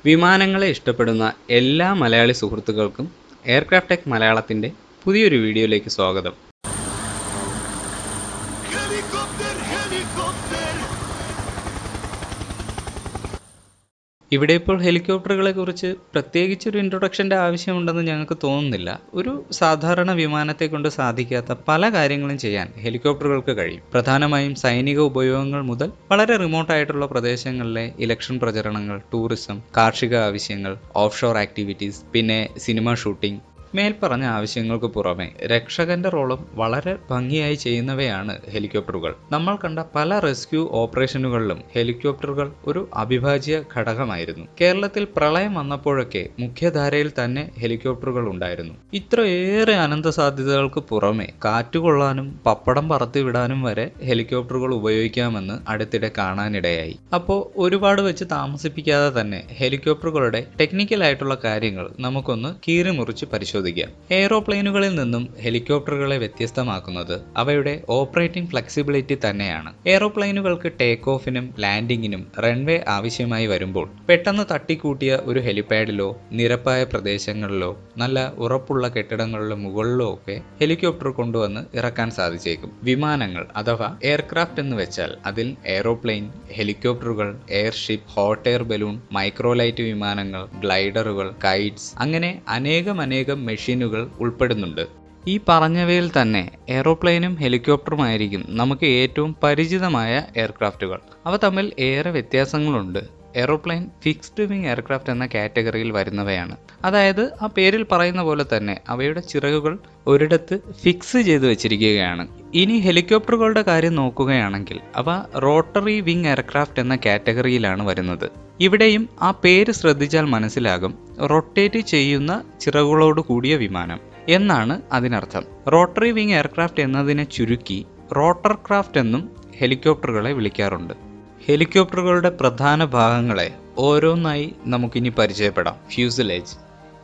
വിമാനങ്ങളെ ഇഷ്ടപ്പെടുന്ന എല്ലാ മലയാളി സുഹൃത്തുക്കൾക്കും എയർക്രാഫ്റ്റ് ടെക് മലയാളത്തിൻ്റെ പുതിയൊരു വീഡിയോയിലേക്ക് സ്വാഗതം. ഇവിടെ ഇപ്പോൾ ഹെലികോപ്റ്ററുകളെ കുറിച്ച് പ്രത്യേകിച്ചൊരു ഇൻട്രൊഡക്ഷൻ്റെ ആവശ്യമുണ്ടെന്ന് ഞങ്ങൾക്ക് തോന്നുന്നില്ല. ഒരു സാധാരണ വിമാനത്തെ കൊണ്ട് സാധിക്കാത്ത പല കാര്യങ്ങളും ചെയ്യാൻ ഹെലികോപ്റ്ററുകൾക്ക് കഴിയും. പ്രധാനമായും സൈനിക ഉപയോഗങ്ങൾ മുതൽ വളരെ റിമോട്ടായിട്ടുള്ള പ്രദേശങ്ങളിലെ ഇലക്ഷൻ പ്രചരണങ്ങൾ, ടൂറിസം, കാർഷിക ആവശ്യങ്ങൾ, ഓഫ് ഷോർ ആക്ടിവിറ്റീസ്, പിന്നെ സിനിമ ഷൂട്ടിംഗ്, മേൽപ്പറഞ്ഞ ആവശ്യങ്ങൾക്ക് പുറമെ രക്ഷകന്റെ റോളും വളരെ ഭംഗിയായി ചെയ്യുന്നവയാണ് ഹെലികോപ്റ്ററുകൾ. നമ്മൾ കണ്ട പല റെസ്ക്യൂ ഓപ്പറേഷനുകളിലും ഹെലികോപ്റ്ററുകൾ ഒരു അവിഭാജ്യ ഘടകമായിരുന്നു. കേരളത്തിൽ പ്രളയം വന്നപ്പോഴൊക്കെ മുഖ്യധാരയിൽ തന്നെ ഹെലികോപ്റ്ററുകൾ ഉണ്ടായിരുന്നു. ഇത്രയേറെ അനന്ത സാധ്യതകൾക്ക് പുറമെ കാറ്റുകൊള്ളാനും പപ്പടം പറത്തിവിടാനും വരെ ഹെലികോപ്റ്ററുകൾ ഉപയോഗിക്കാമെന്ന് അടുത്തിടെ കാണാനിടയായി. അപ്പോൾ ഒരുപാട് വെച്ച് താമസിപ്പിക്കാതെ തന്നെ ഹെലികോപ്റ്ററുകളുടെ ടെക്നിക്കലായിട്ടുള്ള കാര്യങ്ങൾ നമുക്കൊന്ന് കീറിമുറിച്ച് പരിശോധിക്കാം. എയ്റോപ്ലെയിനുകളിൽ നിന്നും ഹെലികോപ്റ്ററുകളെ വ്യത്യസ്തമാക്കുന്നത് അവയുടെ ഓപ്പറേറ്റിംഗ് ഫ്ലെക്സിബിലിറ്റി തന്നെയാണ്. എയ്റോപ്ലെയിനുകൾക്ക് ടേക്ക് ഓഫിനും ലാൻഡിങ്ങിനും റൺവേ ആവശ്യമായി വരുമ്പോൾ പെട്ടെന്ന് തട്ടിക്കൂട്ടിയ ഒരു ഹെലിപാഡിലോ നിരപ്പായ പ്രദേശങ്ങളിലോ നല്ല ഉറപ്പുള്ള കെട്ടിടങ്ങളുടെ മുകളിലോ ഒക്കെ ഹെലികോപ്റ്റർ കൊണ്ടുവന്ന് ഇറക്കാൻ സാധിച്ചേക്കും. വിമാനങ്ങൾ അഥവാ എയർക്രാഫ്റ്റ് എന്ന് വെച്ചാൽ അതിൽ എയ്റോപ്ലെയിൻ, ഹെലികോപ്റ്ററുകൾ, airship, hot air balloon, microlight വിമാനങ്ങൾ, ഗ്ലൈഡറുകൾ, കൈറ്റ്സ്, അങ്ങനെ അനേകം മെഷീനുകൾ ഉൾപ്പെടുന്നുണ്ട്. ഈ പറഞ്ഞവയിൽ തന്നെ എയ്റോപ്ലെയിനും ഹെലികോപ്റ്ററുമായിരിക്കും നമുക്ക് ഏറ്റവും പരിചിതമായ എയർക്രാഫ്റ്റുകൾ. അവ തമ്മിൽ ഏറെ വ്യത്യാസങ്ങളുണ്ട്. എയ്റോപ്ലെയിൻ ഫിക്സ്ഡ് വിങ് എയർക്രാഫ്റ്റ് എന്ന കാറ്റഗറിയിൽ വരുന്നവയാണ്. അതായത് ആ പേരിൽ പറയുന്ന പോലെ തന്നെ അവയുടെ ചിറകുകൾ ഒരിടത്ത് ഫിക്സ് ചെയ്ത് വെച്ചിരിക്കുകയാണ്. ഇനി ഹെലികോപ്റ്ററുകളുടെ കാര്യം നോക്കുകയാണെങ്കിൽ അവ റോട്ടറി വിങ് എയർക്രാഫ്റ്റ് എന്ന കാറ്റഗറിയിലാണ് വരുന്നത്. ഇവിടെയും ആ പേര് ശ്രദ്ധിച്ചാൽ മനസ്സിലാകും, റൊട്ടേറ്റ് ചെയ്യുന്ന ചിറകുകളോട് കൂടിയ വിമാനം എന്നാണ് അതിനർത്ഥം. റോട്ടറി വിങ് എയർക്രാഫ്റ്റ് എന്നതിനെ ചുരുക്കി റോട്ടർ ക്രാഫ്റ്റ് എന്നും ഹെലികോപ്റ്ററുകളെ വിളിക്കാറുണ്ട്. ഹെലികോപ്റ്ററുകളുടെ പ്രധാന ഭാഗങ്ങളെ ഓരോന്നായി നമുക്കിനി പരിചയപ്പെടാം. ഫ്യൂസലേജ്.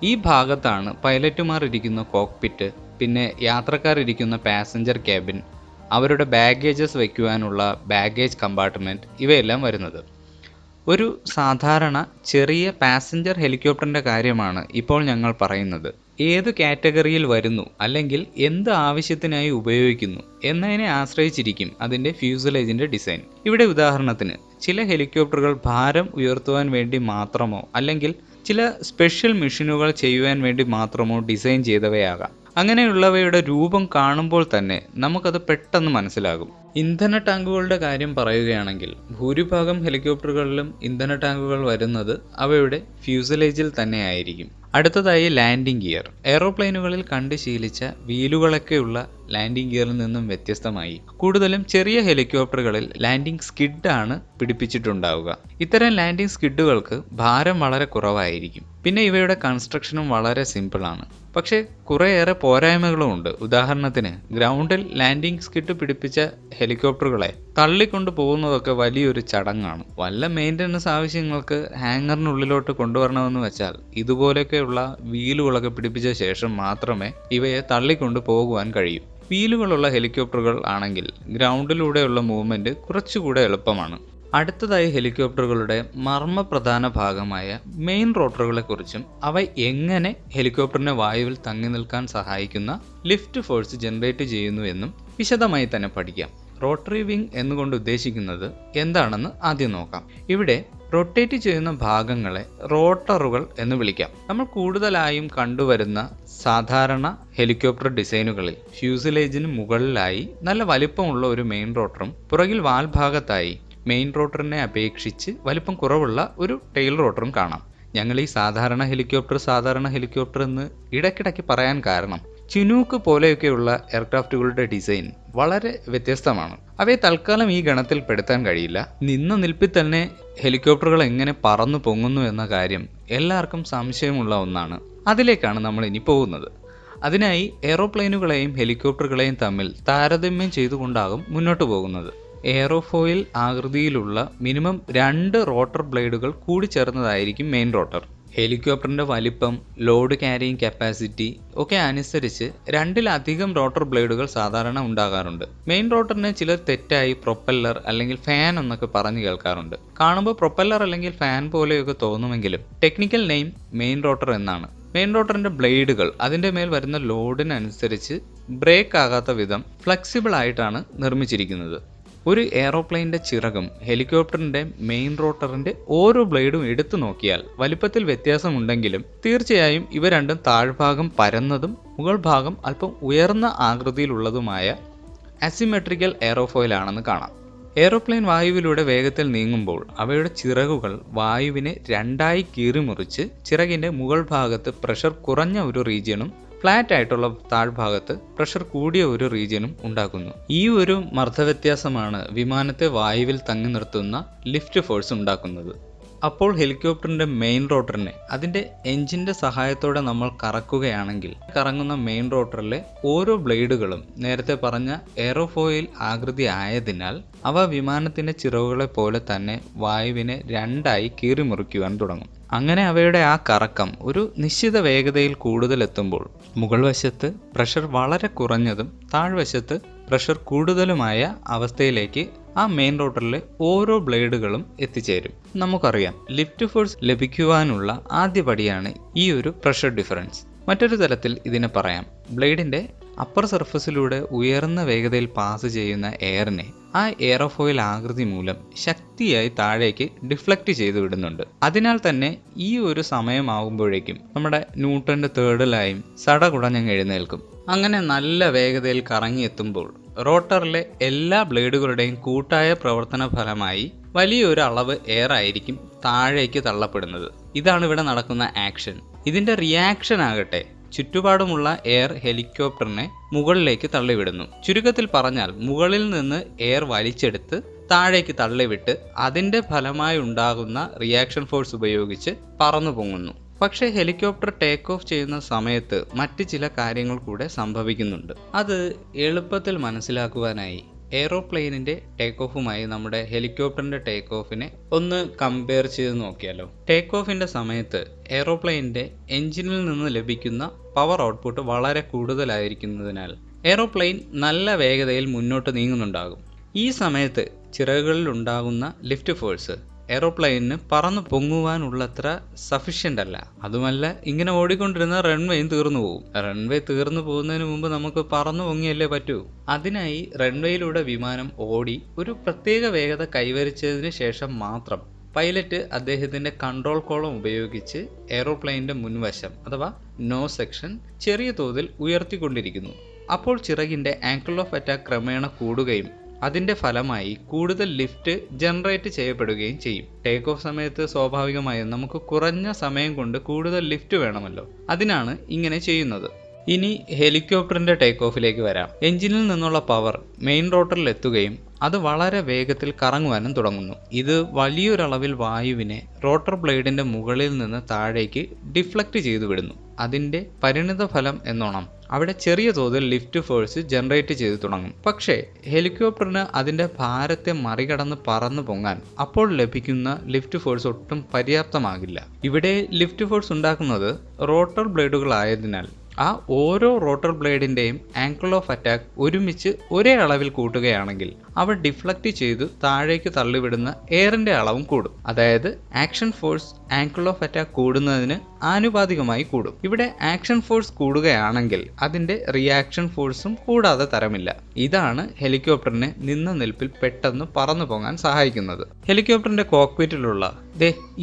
ഈ ഭാഗത്താണ് പൈലറ്റുമാർ ഇരിക്കുന്ന കോക്പിറ്റ്, പിന്നെ യാത്രക്കാരിരിക്കുന്ന പാസഞ്ചർ ക്യാബിൻ, അവരുടെ ബാഗേജസ് വയ്ക്കുവാനുള്ള ബാഗേജ് കമ്പാർട്ട്മെൻറ്റ്, ഇവയെല്ലാം വരുന്നത്. ഒരു സാധാരണ ചെറിയ പാസഞ്ചർ ഹെലികോപ്റ്ററിൻ്റെ കാര്യമാണ് ഇപ്പോൾ ഞങ്ങൾ പറയുന്നത്. ഏത് കാറ്റഗറിയിൽ വരുന്നു അല്ലെങ്കിൽ എന്ത് ആവശ്യത്തിനായി ഉപയോഗിക്കുന്നു എന്നതിനെ ആശ്രയിച്ചിരിക്കും അതിൻ്റെ ഫ്യൂസലേജിൻ്റെ ഡിസൈൻ. ഇവിടെ ഉദാഹരണത്തിന് ചില ഹെലികോപ്റ്ററുകൾ ഭാരം ഉയർത്തുവാൻ വേണ്ടി മാത്രമോ അല്ലെങ്കിൽ ചില സ്പെഷ്യൽ മെഷീനുകൾ ചെയ്യുവാൻ വേണ്ടി മാത്രമോ ഡിസൈൻ ചെയ്തവയാകാം. അങ്ങനെയുള്ളവയുടെ രൂപം കാണുമ്പോൾ തന്നെ നമുക്കത് പെട്ടെന്ന് മനസ്സിലാകും. ഇന്ധന ടാങ്കുകളുടെ കാര്യം പറയുകയാണെങ്കിൽ ഭൂരിഭാഗം ഹെലികോപ്റ്ററുകളിലും ഇന്ധന ടാങ്കുകൾ വരുന്നത് അവയുടെ ഫ്യൂസലേജിൽ തന്നെയായിരിക്കും. അടുത്തതായി ലാൻഡിംഗ് ഗിയർ. എയ്റോപ്ലെയിനുകളിൽ കണ്ട് ശീലിച്ച വീലുകളൊക്കെയുള്ള ലാൻഡിംഗ് ഗിയറിൽ നിന്നും വ്യത്യസ്തമായി കൂടുതലും ചെറിയ ഹെലികോപ്റ്ററുകളിൽ ലാൻഡിംഗ് സ്കിഡാണ് പിടിപ്പിച്ചിട്ടുണ്ടാവുക. ഇത്തരം ലാൻഡിംഗ് സ്കിഡുകൾക്ക് ഭാരം വളരെ കുറവായിരിക്കും. പിന്നെ ഇവയുടെ കൺസ്ട്രക്ഷനും വളരെ സിമ്പിളാണ്. പക്ഷേ കുറേയേറെ പോരായ്മകളും ഉണ്ട്. ഉദാഹരണത്തിന് ഗ്രൗണ്ടിൽ ലാൻഡിംഗ് സ്കിഡ് പിടിപ്പിച്ച ഹെലികോപ്റ്ററുകളെ തള്ളിക്കൊണ്ടു പോകുന്നതൊക്കെ വലിയൊരു ചടങ്ങാണ്. വല്ല മെയിൻ്റനൻസ് ആവശ്യങ്ങൾക്ക് ഹാങ്ങറിനുള്ളിലോട്ട് കൊണ്ടുവരണമെന്ന് വെച്ചാൽ ഇതുപോലെയൊക്കെയുള്ള വീലുകളൊക്കെ പിടിപ്പിച്ച ശേഷം മാത്രമേ ഇവയെ തള്ളിക്കൊണ്ടു പോകുവാൻ കഴിയൂ. വീലുകളുള്ള ഹെലികോപ്റ്ററുകൾ ആണെങ്കിൽ ഗ്രൗണ്ടിലൂടെയുള്ള മൂവ്മെൻറ്റ് കുറച്ചുകൂടെ എളുപ്പമാണ്. അടുത്തതായി ഹെലികോപ്റ്ററുകളുടെ മർമ്മപ്രധാന ഭാഗമായ മെയിൻ റോട്ടറുകളെക്കുറിച്ചും അവ എങ്ങനെ ഹെലികോപ്റ്ററിനെ വായുവിൽ തങ്ങി നിൽക്കാൻ സഹായിക്കുന്ന ലിഫ്റ്റ് ഫോഴ്സ് ജനറേറ്റ് ചെയ്യുന്നു എന്നും വിശദമായി തന്നെ പഠിക്കാം. റോട്ടറി വിങ് എന്നുകൊണ്ട് ഉദ്ദേശിക്കുന്നത് എന്താണെന്ന് ആദ്യം നോക്കാം. ഇവിടെ റൊട്ടേറ്റ് ചെയ്യുന്ന ഭാഗങ്ങളെ റോട്ടറുകൾ എന്ന് വിളിക്കാം. നമ്മൾ കൂടുതലായും കണ്ടുവരുന്ന സാധാരണ ഹെലികോപ്റ്റർ ഡിസൈനുകളിൽ ഫ്യൂസലേജിന് മുകളിലായി നല്ല വലിപ്പമുള്ള ഒരു മെയിൻ റോട്ടറും പുറകിൽ വാൽ ഭാഗത്തായി മെയിൻ റോട്ടറിനെ അപേക്ഷിച്ച് വലിപ്പം കുറവുള്ള ഒരു ടെയിൽ റോട്ടറും കാണാം. ഞങ്ങൾ ഈ സാധാരണ ഹെലികോപ്റ്റർ എന്ന് ഇടയ്ക്കിടയ്ക്ക് പറയാൻ കാരണം ചിനൂക്ക് പോലെയൊക്കെയുള്ള എയർക്രാഫ്റ്റുകളുടെ ഡിസൈൻ വളരെ വ്യത്യസ്തമാണ്. അവയെ തൽക്കാലം ഈ ഗണത്തിൽ പെടുത്താൻ കഴിയില്ല. നിന്ന നിൽപ്പിൽ തന്നെ ഹെലികോപ്റ്ററുകൾ എങ്ങനെ പറന്നു പൊങ്ങുന്നു എന്ന കാര്യം എല്ലാവർക്കും സംശയമുള്ള ഒന്നാണ്. അതിലേക്കാണ് നമ്മൾ ഇനി പോകുന്നത്. അതിനായി എയ്റോപ്ലെയിനുകളെയും ഹെലികോപ്റ്ററുകളെയും തമ്മിൽ താരതമ്യം ചെയ്തുകൊണ്ടാകും മുന്നോട്ട് പോകുന്നത്. എയറോഫോയിൽ ആകൃതിയിലുള്ള മിനിമം 2 റോട്ടർ ബ്ലേഡുകൾ കൂടി ചേർന്നതായിരിക്കും മെയിൻ റോട്ടർ. ഹെലികോപ്റ്ററിന്റെ വലിപ്പം, ലോഡ് ക്യാരിയിങ് കപ്പാസിറ്റി ഒക്കെ അനുസരിച്ച് 2-ലധികം റോട്ടർ ബ്ലേഡുകൾ സാധാരണ ഉണ്ടാകാറുണ്ട്. മെയിൻ റോട്ടറിനെ ചിലർ തെറ്റായി പ്രൊപ്പല്ലർ അല്ലെങ്കിൽ ഫാൻ എന്നൊക്കെ പറഞ്ഞു കേൾക്കാറുണ്ട്. കാണുമ്പോൾ പ്രൊപ്പല്ലർ അല്ലെങ്കിൽ ഫാൻ പോലെയൊക്കെ തോന്നുമെങ്കിലും ടെക്നിക്കൽ നെയിം മെയിൻ റോട്ടർ എന്നാണ്. മെയിൻ റോട്ടറിന്റെ ബ്ലേഡുകൾ അതിന്റെ മേൽ വരുന്ന ലോഡിനനുസരിച്ച് ബ്രേക്ക് ആകാത്ത വിധം ഫ്ലെക്സിബിൾ ആയിട്ടാണ് നിർമ്മിച്ചിരിക്കുന്നത്. ഒരു എയ്റോപ്ലെയിൻ്റെ ചിറകും ഹെലികോപ്റ്ററിന്റെ മെയിൻ റോട്ടറിന്റെ ഓരോ ബ്ലേഡും എടുത്തു നോക്കിയാൽ വലിപ്പത്തിൽ വ്യത്യാസമുണ്ടെങ്കിലും തീർച്ചയായും ഇവ രണ്ടും താഴ്ഭാഗം പരന്നതും മുകൾ ഭാഗം അല്പം ഉയർന്ന ആകൃതിയിലുള്ളതുമായ അസിമെട്രിക്കൽ എയറോഫോയിൽ ആണെന്ന് കാണാം. എയ്റോപ്ലെയിൻ വായുവിലൂടെ വേഗത്തിൽ നീങ്ങുമ്പോൾ അവയുടെ ചിറകുകൾ വായുവിനെ രണ്ടായി കീറിമുറിച്ച് ചിറകിന്റെ മുകൾ ഭാഗത്ത് പ്രഷർ കുറഞ്ഞ ഒരു റീജിയനും ഫ്ലാറ്റ് ആയിട്ടുള്ള താഴ്ഭാഗത്ത് പ്രഷർ കൂടിയ ഒരു റീജിയനും ഉണ്ടാക്കുന്നു. ഈ ഒരു മർദ്ദവ്യത്യാസമാണ് വിമാനത്തെ വായുവിൽ തങ്ങി നിർത്തുന്ന ലിഫ്റ്റ് ഫോഴ്സ് ഉണ്ടാക്കുന്നത്. അപ്പോൾ ഹെലികോപ്റ്ററിന്റെ മെയിൻ റോട്ടറിനെ അതിന്റെ എഞ്ചിന്റെ സഹായത്തോടെ നമ്മൾ കറക്കുകയാണെങ്കിൽ കറങ്ങുന്ന മെയിൻ റോട്ടറിലെ ഓരോ ബ്ലേഡുകളും നേരത്തെ പറഞ്ഞ എയറോഫോയിൽ ആകൃതി ആയതിനാൽ അവ വിമാനത്തിന്റെ ചിറകുകളെ പോലെ തന്നെ വായുവിനെ രണ്ടായി കീറിമുറിക്കുവാൻ തുടങ്ങും. അങ്ങനെ അവയുടെ ആ കറക്കം ഒരു നിശ്ചിത വേഗതയിൽ കൂടുതൽ എത്തുമ്പോൾ മുകൾ വശത്ത് പ്രഷർ വളരെ കുറഞ്ഞതും താഴ്വശത്ത് പ്രഷർ കൂടുതലുമായ അവസ്ഥയിലേക്ക് ആ മെയിൻ റോട്ടറിലെ ഓരോ ബ്ലേഡുകളും എത്തിച്ചേരും. നമുക്കറിയാം, ലിഫ്റ്റ് ഫോഴ്സ് ലഭിക്കുവാനുള്ള ആദ്യ പടിയാണ് ഈ ഒരു പ്രഷർ ഡിഫറൻസ്. മറ്റൊരു തരത്തിൽ ഇതിനെ പറയാം, ബ്ലേഡിന്റെ അപ്പർ സർഫസിലൂടെ ഉയർന്ന വേഗതയിൽ പാസ് ചെയ്യുന്ന എയറിനെ ആ എയറോഫോയിൽ ആകൃതി മൂലം ശക്തിയായി താഴേക്ക് ഡിഫ്ലക്റ്റ് ചെയ്തു വിടുന്നുണ്ട്. അതിനാൽ തന്നെ ഈ ഒരു സമയമാകുമ്പോഴേക്കും നമ്മുടെ ന്യൂട്ടന്റെ തേർഡ് ലൈൻ സടകുടഞ്ഞങ്ങ് എഴുന്നേൽക്കും. അങ്ങനെ നല്ല വേഗതയിൽ കറങ്ങിയെത്തുമ്പോൾ റോട്ടറിലെ എല്ലാ ബ്ലേഡുകളുടെയും കൂട്ടായ പ്രവർത്തന ഫലമായി വലിയൊരു അളവ് എയർ ആയിരിക്കും താഴേക്ക് തള്ളപ്പെടുന്നത്. ഇതാണ് ഇവിടെ നടക്കുന്ന ആക്ഷൻ. ഇതിന്റെ റിയാക്ഷൻ ആകട്ടെ ചുറ്റുപാടുമുള്ള എയർ ഹെലികോപ്റ്ററിനെ മുകളിലേക്ക് തള്ളിവിടുന്നു. ചുരുക്കത്തിൽ പറഞ്ഞാൽ മുകളിൽ നിന്ന് എയർ വലിച്ചെടുത്ത് താഴേക്ക് തള്ളിവിട്ട് അതിന്റെ ഫലമായി ഉണ്ടാകുന്ന റിയാക്ഷൻ ഫോഴ്സ് ഉപയോഗിച്ച് പറന്നു പൊങ്ങുന്നു. പക്ഷേ ഹെലികോപ്റ്റർ ടേക്ക് ഓഫ് ചെയ്യുന്ന സമയത്ത് മറ്റ് ചില കാര്യങ്ങൾ കൂടെ സംഭവിക്കുന്നുണ്ട്. അത് എളുപ്പത്തിൽ മനസ്സിലാക്കുവാനായി എയ്റോപ്ലെയിനിന്റെ ടേക്ക് ഓഫുമായി നമ്മുടെ ഹെലികോപ്റ്ററിന്റെ ടേക്ക് ഓഫിനെ ഒന്ന് കമ്പയർ ചെയ്ത് നോക്കിയാലോ. ടേക്ക് ഓഫിന്റെ സമയത്ത് എയ്റോപ്ലെയിനിന്റെ എഞ്ചിനിൽ നിന്ന് ലഭിക്കുന്ന പവർ ഔട്ട്പുട്ട് വളരെ കൂടുതലായിരിക്കുന്നതിനാൽ എയ്റോപ്ലെയിൻ നല്ല വേഗതയിൽ മുന്നോട്ട് നീങ്ങുന്നുണ്ടാകും. ഈ സമയത്ത് ചിറകുകളിൽ ഉണ്ടാകുന്ന ലിഫ്റ്റ് ഫോഴ്സ് എയ്റോപ്ലെയിനിന് പറന്നു പൊങ്ങുവാനുള്ളത്ര സഫിഷ്യൻ്റ് അല്ല. അതുമല്ല, ഇങ്ങനെ ഓടിക്കൊണ്ടിരുന്ന റൺവേയും തീർന്നു പോകും. റൺവേ തീർന്നു പോകുന്നതിന് മുമ്പ് നമുക്ക് പറന്നു പൊങ്ങിയല്ലേ പറ്റൂ. അതിനായി റൺവേയിലൂടെ വിമാനം ഓടി ഒരു പ്രത്യേക വേഗത കൈവരിച്ചതിന് ശേഷം മാത്രം പൈലറ്റ് അദ്ദേഹത്തിന്റെ കൺട്രോൾ കോളം ഉപയോഗിച്ച് എയ്റോപ്ലെയിനിന്റെ മുൻവശം അഥവാ നോ സെക്ഷൻ ചെറിയ തോതിൽ ഉയർത്തിക്കൊണ്ടിരിക്കുന്നു. അപ്പോൾ ചിറകിന്റെ ആംഗിൾ ഓഫ് അറ്റാക്ക് ക്രമേണ കൂടുകയും അതിന്റെ ഫലമായി കൂടുതൽ ലിഫ്റ്റ് ജനറേറ്റ് ചെയ്യപ്പെടുകയും ചെയ്യും. ടേക്ക് ഓഫ് സമയത്ത് സ്വാഭാവികമായും നമുക്ക് കുറഞ്ഞ സമയം കൊണ്ട് കൂടുതൽ ലിഫ്റ്റ് വേണമല്ലോ. അതിനാണ് ഇങ്ങനെ ചെയ്യുന്നത്. ഇനി ഹെലികോപ്റ്ററിന്റെ ടേക്ക് ഓഫിലേക്ക് വരാം. എഞ്ചിനിൽ നിന്നുള്ള പവർ മെയിൻ റോട്ടറിൽ എത്തുകയും അത് വളരെ വേഗത്തിൽ കറങ്ങുവാനും തുടങ്ങുന്നു. ഇത് വലിയൊരളവിൽ വായുവിനെ റോട്ടർ ബ്ലേഡിന്റെ മുകളിൽ നിന്ന് താഴേക്ക് ഡിഫ്ലക്റ്റ് ചെയ്തു വിടുന്നു. അതിന്റെ പരിണിത ഫലം എന്നോണം അവിടെ ചെറിയ തോതിൽ ലിഫ്റ്റ് ഫോഴ്സ് ജനറേറ്റ് ചെയ്തു തുടങ്ങും. പക്ഷേ ഹെലികോപ്റ്ററിന് അതിന്റെ ഭാരത്തെ മറികടന്ന് പറന്നു പൊങ്ങാൻ അപ്പോൾ ലഭിക്കുന്ന ലിഫ്റ്റ് ഫോഴ്സ് ഒട്ടും പര്യാപ്തമാകില്ല. ഇവിടെ ലിഫ്റ്റ് ഫോഴ്സ് ഉണ്ടാക്കുന്നത് റോട്ടർ ബ്ലേഡുകളായതിനാൽ ആ ഓരോ റോട്ടർ ബ്ലേഡിന്റെയും ആംഗിൾ ഓഫ് അറ്റാക്ക് ഒരുമിച്ച് ഒരേ അളവിൽ കൂട്ടുകയാണെങ്കിൽ അവ ഡിഫ്ലക്റ്റ് ചെയ്തു താഴേക്ക് തള്ളിവിടുന്ന എയറിന്റെ അളവും കൂടും. അതായത് action force angle of attack കൂടുന്നതിന് ആനുപാതികമായി കൂടും. ഇവിടെ ആക്ഷൻ ഫോഴ്സ് കൂടുകയാണെങ്കിൽ അതിന്റെ റിയാക്ഷൻ ഫോഴ്സും കൂടാതെ തരമില്ല. ഇതാണ് ഹെലികോപ്റ്ററിനെ നിന്ന നിൽപ്പിൽ പെട്ടെന്ന് പറന്നു പോകാൻ സഹായിക്കുന്നത്. ഹെലികോപ്റ്ററിന്റെ കോക്പിറ്റിലുള്ള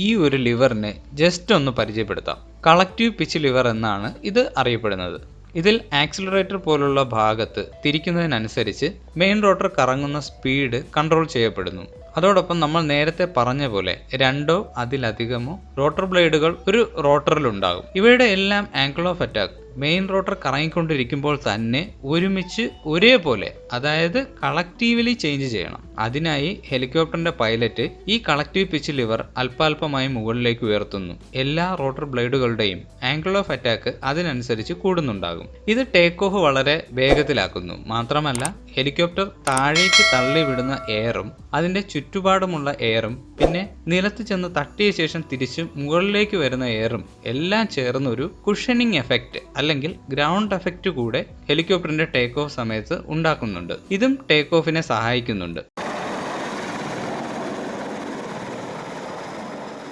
ഈ ഒരു ലിവറിനെ ജസ്റ്റ് ഒന്ന് പരിചയപ്പെടുത്താം. കളക്റ്റീവ് പിച്ച് ലിവർ എന്നാണ് ഇത് അറിയപ്പെടുന്നത്. ഇതിൽ ആക്സിലറേറ്റർ പോലുള്ള ഭാഗത്ത് തിരിക്കുന്നതിനനുസരിച്ച് മെയിൻ റോട്ടർ കറങ്ങുന്ന സ്പീഡ് കൺട്രോൾ ചെയ്യപ്പെടുന്നു. അതോടൊപ്പം നമ്മൾ നേരത്തെ പറഞ്ഞ പോലെ 2 അതിലധികമോ റോട്ടർ ബ്ലേഡുകൾ ഒരു റോട്ടറിൽ ഉണ്ടാകും. ഇവയുടെ എല്ലാം angle of attack main rotor കറങ്ങിക്കൊണ്ടിരിക്കുമ്പോൾ തന്നെ ഒരുമിച്ച് ഒരേപോലെ, അതായത് കളക്റ്റീവ്ലി ചേഞ്ച് ചെയ്യണം. അതിനായി ഹെലികോപ്റ്ററിന്റെ പൈലറ്റ് ഈ കളക്റ്റീവ് പിച്ച് ലിവർ അല്പാൽപമായി മുകളിലേക്ക് ഉയർത്തുന്നു. എല്ലാ റോട്ടർ ബ്ലേഡുകളുടെയും ആംഗിൾ ഓഫ് അറ്റാക്ക് അതിനനുസരിച്ച് കൂടുന്നുണ്ടാകും. ഇത് ടേക്ക് ഓഫ് വളരെ വേഗത്തിലാക്കുന്നു. മാത്രമല്ല ഹെലികോപ്റ്റർ താഴേക്ക് തള്ളിവിടുന്ന എയറും അതിന്റെ ചുറ്റുപാടുമുള്ള എയറും പിന്നെ നിലത്ത് ചെന്ന് തട്ടിയ ശേഷം തിരിച്ച് മുകളിലേക്ക് വരുന്ന എയറും എല്ലാം ചേർന്ന് ഒരു കുഷനിങ് എഫക്റ്റ് അല്ലെങ്കിൽ ഗ്രൗണ്ട് എഫക്റ്റ് കൂടെ ഹെലികോപ്റ്ററിന്റെ ടേക്ക് ഓഫ് സമയത്ത് ഉണ്ടാക്കുന്നുണ്ട്. ഇതും ടേക്ക് ഓഫിനെ സഹായിക്കുന്നുണ്ട്.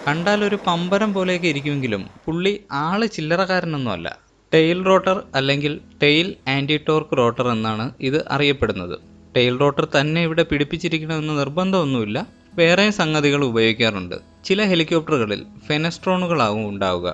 കണ്ടാൽ ഒരു പമ്പരം പോലെയൊക്കെ ഇരിക്കുമെങ്കിലും പുള്ളി ആള് ചില്ലറക്കാരനൊന്നുമല്ല. ടെയിൽ റോട്ടർ അല്ലെങ്കിൽ ടെയിൽ ആൻറ്റി ടോർക്ക് റോട്ടർ എന്നാണ് ഇത് അറിയപ്പെടുന്നത്. ടെയിൽ റോട്ടർ തന്നെ ഇവിടെ പിടിപ്പിച്ചിരിക്കണമെന്ന് നിർബന്ധമൊന്നുമില്ല, വേറെ സംഗതികൾ ഉപയോഗിക്കാറുണ്ട്. ചില ഹെലികോപ്റ്ററുകളിൽ ഫെനസ്ട്രോണുകളാവും ഉണ്ടാവുക.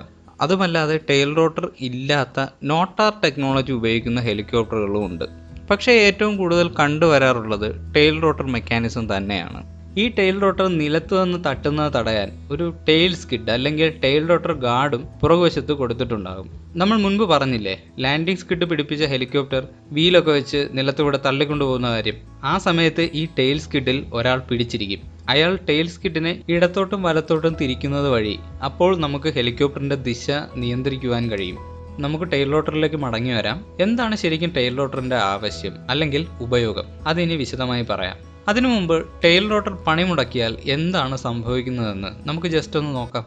അതുമല്ലാതെ ടെയിൽ റോട്ടർ ഇല്ലാത്ത നോട്ടാർ ടെക്നോളജി ഉപയോഗിക്കുന്ന ഹെലികോപ്റ്ററുകളും ഉണ്ട്. പക്ഷേ ഏറ്റവും കൂടുതൽ കണ്ടുവരാറുള്ളത് ടെയിൽ റോട്ടർ മെക്കാനിസം തന്നെയാണ്. ഈ ടെയിൽ റോട്ടർ നിലത്ത് നിന്ന് തട്ടുന്നത് തടയാൻ ഒരു ടെയിൽ സ്കിഡ് അല്ലെങ്കിൽ ടെയിൽ റോട്ടർ ഗാർഡും പുറകുവശത്ത് കൊടുത്തിട്ടുണ്ടാകും. നമ്മൾ മുൻപ് പറഞ്ഞില്ലേ, ലാൻഡിംഗ് സ്കിഡ് പിടിപ്പിച്ച ഹെലികോപ്റ്റർ വീലൊക്കെ വെച്ച് നിലത്തൂടെ തള്ളിക്കൊണ്ടുപോകുന്ന കാര്യം. ആ സമയത്ത് ഈ ടെയിൽ സ്കിഡിൽ ഒരാൾ പിടിച്ചിരിക്കും. അയാൾ ടെയിൽ സ്കിഡിനെ ഇടത്തോട്ടും വലത്തോട്ടും തിരിക്കുന്നത് വഴി അപ്പോൾ നമുക്ക് ഹെലികോപ്റ്ററിന്റെ ദിശ നിയന്ത്രിക്കുവാൻ കഴിയും. നമുക്ക് ടെയിൽ റോട്ടറിലേക്ക് മടങ്ങി വരാം. എന്താണ് ശരിക്കും ടെയിൽ റോട്ടറിന്റെ ആവശ്യം അല്ലെങ്കിൽ ഉപയോഗം, അതിനി വിശദമായി പറയാം. അതിനു മുമ്പ് ടെയിൽ റോട്ടർ പണിമുടക്കിയാൽ എന്താണ് സംഭവിക്കുന്നതെന്ന് നമുക്ക് ജസ്റ്റ് ഒന്ന് നോക്കാം.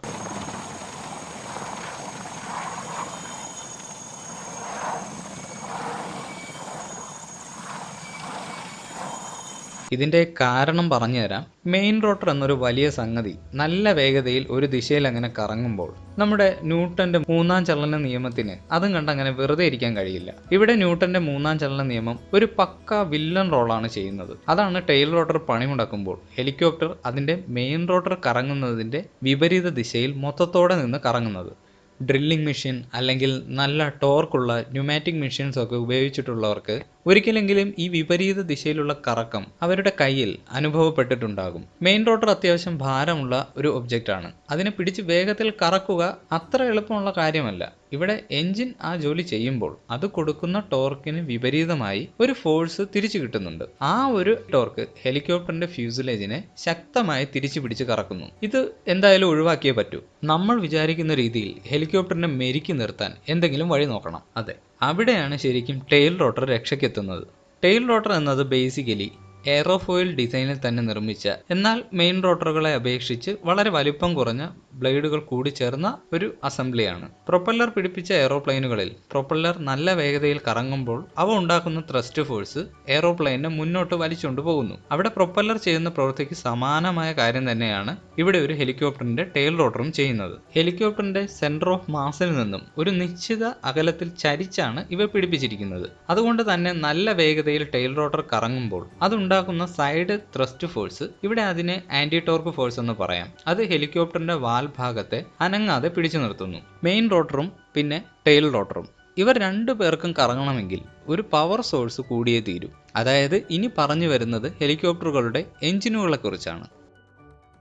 ഇതിൻ്റെ കാരണം പറഞ്ഞുതരാം. മെയിൻ റോട്ടർ എന്നൊരു വലിയ സംഗതി നല്ല വേഗതയിൽ ഒരു ദിശയിൽ അങ്ങനെ കറങ്ങുമ്പോൾ നമ്മുടെ ന്യൂട്ടന്റെ മൂന്നാം ചലന നിയമത്തിന് അതും കണ്ട് അങ്ങനെ വെറുതെ ഇരിക്കാൻ കഴിയില്ല. ഇവിടെ ന്യൂട്ടന്റെ മൂന്നാം ചലന നിയമം ഒരു പക്ക വില്ലൻ റോളാണ് ചെയ്യുന്നത്. അതാണ് ടെയിൽ റോട്ടർ പണിമുടക്കുമ്പോൾ ഹെലികോപ്റ്റർ അതിന്റെ മെയിൻ റോട്ടർ കറങ്ങുന്നതിന്റെ വിപരീത ദിശയിൽ മൊത്തത്തോടെ നിന്ന് കറങ്ങുന്നത്. ഡ്രില്ലിംഗ് മെഷീൻ അല്ലെങ്കിൽ നല്ല ടോർക്കുള്ള ന്യൂമാറ്റിക് മെഷീൻസ് ഒക്കെ ഉപയോഗിച്ചിട്ടുള്ളവർക്ക് ഒരിക്കലെങ്കിലും ഈ വിപരീത ദിശയിലുള്ള കറക്കം അവരുടെ കയ്യിൽ അനുഭവപ്പെട്ടിട്ടുണ്ടാകും. മെയിൻ റോട്ടർ അത്യാവശ്യം ഭാരമുള്ള ഒരു ഒബ്ജക്റ്റ് ആണ്. അതിനെ പിടിച്ച് വേഗത്തിൽ കറക്കുക അത്ര എളുപ്പമുള്ള കാര്യമല്ല. ഇവിടെ എൻജിൻ ആ ജോലി ചെയ്യുമ്പോൾ അത് കൊടുക്കുന്ന ടോർക്കിന് വിപരീതമായി ഒരു ഫോഴ്സ് തിരിച്ചു കിട്ടുന്നുണ്ട്. ആ ഒരു ടോർക്ക് ഹെലികോപ്റ്ററിന്റെ ഫ്യൂസലേജിനെ ശക്തമായി തിരിച്ചു പിടിച്ച് കറക്കുന്നു. ഇത് എന്തായാലും ഒഴിവാക്കിയേ പറ്റൂ. നമ്മൾ വിചാരിക്കുന്ന രീതിയിൽ ഹെലികോപ്റ്ററിനെ മെരുക്കി നിർത്താൻ എന്തെങ്കിലും വഴി നോക്കണം. അതെ, അവിടെയാണ് ശരിക്കും ടെയിൽ റോട്ടർ രക്ഷയ്ക്കെത്തുന്നത്. ടെയിൽ റോട്ടർ എന്നത് ബേസിക്കലി എയറോഫോയിൽ ഡിസൈനിൽ തന്നെ നിർമ്മിച്ച, എന്നാൽ മെയിൻ റോട്ടറുകളെ അപേക്ഷിച്ച് വളരെ വലിപ്പം കുറഞ്ഞ ബ്ലേഡുകൾ കൂടി ചേർന്ന ഒരു അസംബ്ലിയാണ്. പ്രൊപ്പല്ലർ പിടിപ്പിച്ച എയറോപ്ലെയിനുകളിൽ പ്രൊപ്പല്ലർ നല്ല വേഗതയിൽ കറങ്ങുമ്പോൾ അവ ഉണ്ടാക്കുന്ന ത്രസ്റ്റ് ഫോഴ്സ് എയറോപ്ലെയിനെ മുന്നോട്ട് വലിച്ചുകൊണ്ട് പോകുന്നു. അവിടെ പ്രൊപ്പല്ലർ ചെയ്യുന്ന പ്രവൃത്തിക്ക് സമാനമായ കാര്യം തന്നെയാണ് ഇവിടെ ഒരു ഹെലികോപ്റ്ററിന്റെ ടെയിൽ റോട്ടറും ചെയ്യുന്നത്. ഹെലികോപ്റ്ററിന്റെ സെന്റർ ഓഫ് മാസിൽ നിന്നും ഒരു നിശ്ചിത അകലത്തിൽ ചരിച്ചാണ് ഇവ പിടിപ്പിച്ചിരിക്കുന്നത്. അതുകൊണ്ട് തന്നെ നല്ല വേഗതയിൽ ടെയിൽ റോട്ടർ കറങ്ങുമ്പോൾ അതുണ്ടാക്കുന്ന സൈഡ് ത്രസ്റ്റ് ഫോഴ്സ്, ഇവിടെ അതിനെ ആന്റി ടോർക്ക് ഫോഴ്സ് എന്ന് പറയാം, അത് ഹെലികോപ്റ്ററിന്റെ വാൽ ഭാഗത്തെ അനങ്ങാതെ പിടിച്ചു നിർത്തുന്നു. മെയിൻ റോട്ടറും പിന്നെ ടെയിൽ റോട്ടറും ഇവർ രണ്ടു പേർക്കും കറങ്ങണമെങ്കിൽ ഒരു പവർ സോഴ്സ് കൂടിയേ തീരൂ. അതായത് ഇനി പറഞ്ഞു വരുന്നത് ഹെലികോപ്റ്ററുകളുടെ എഞ്ചിനുകളെ കുറിച്ചാണ്.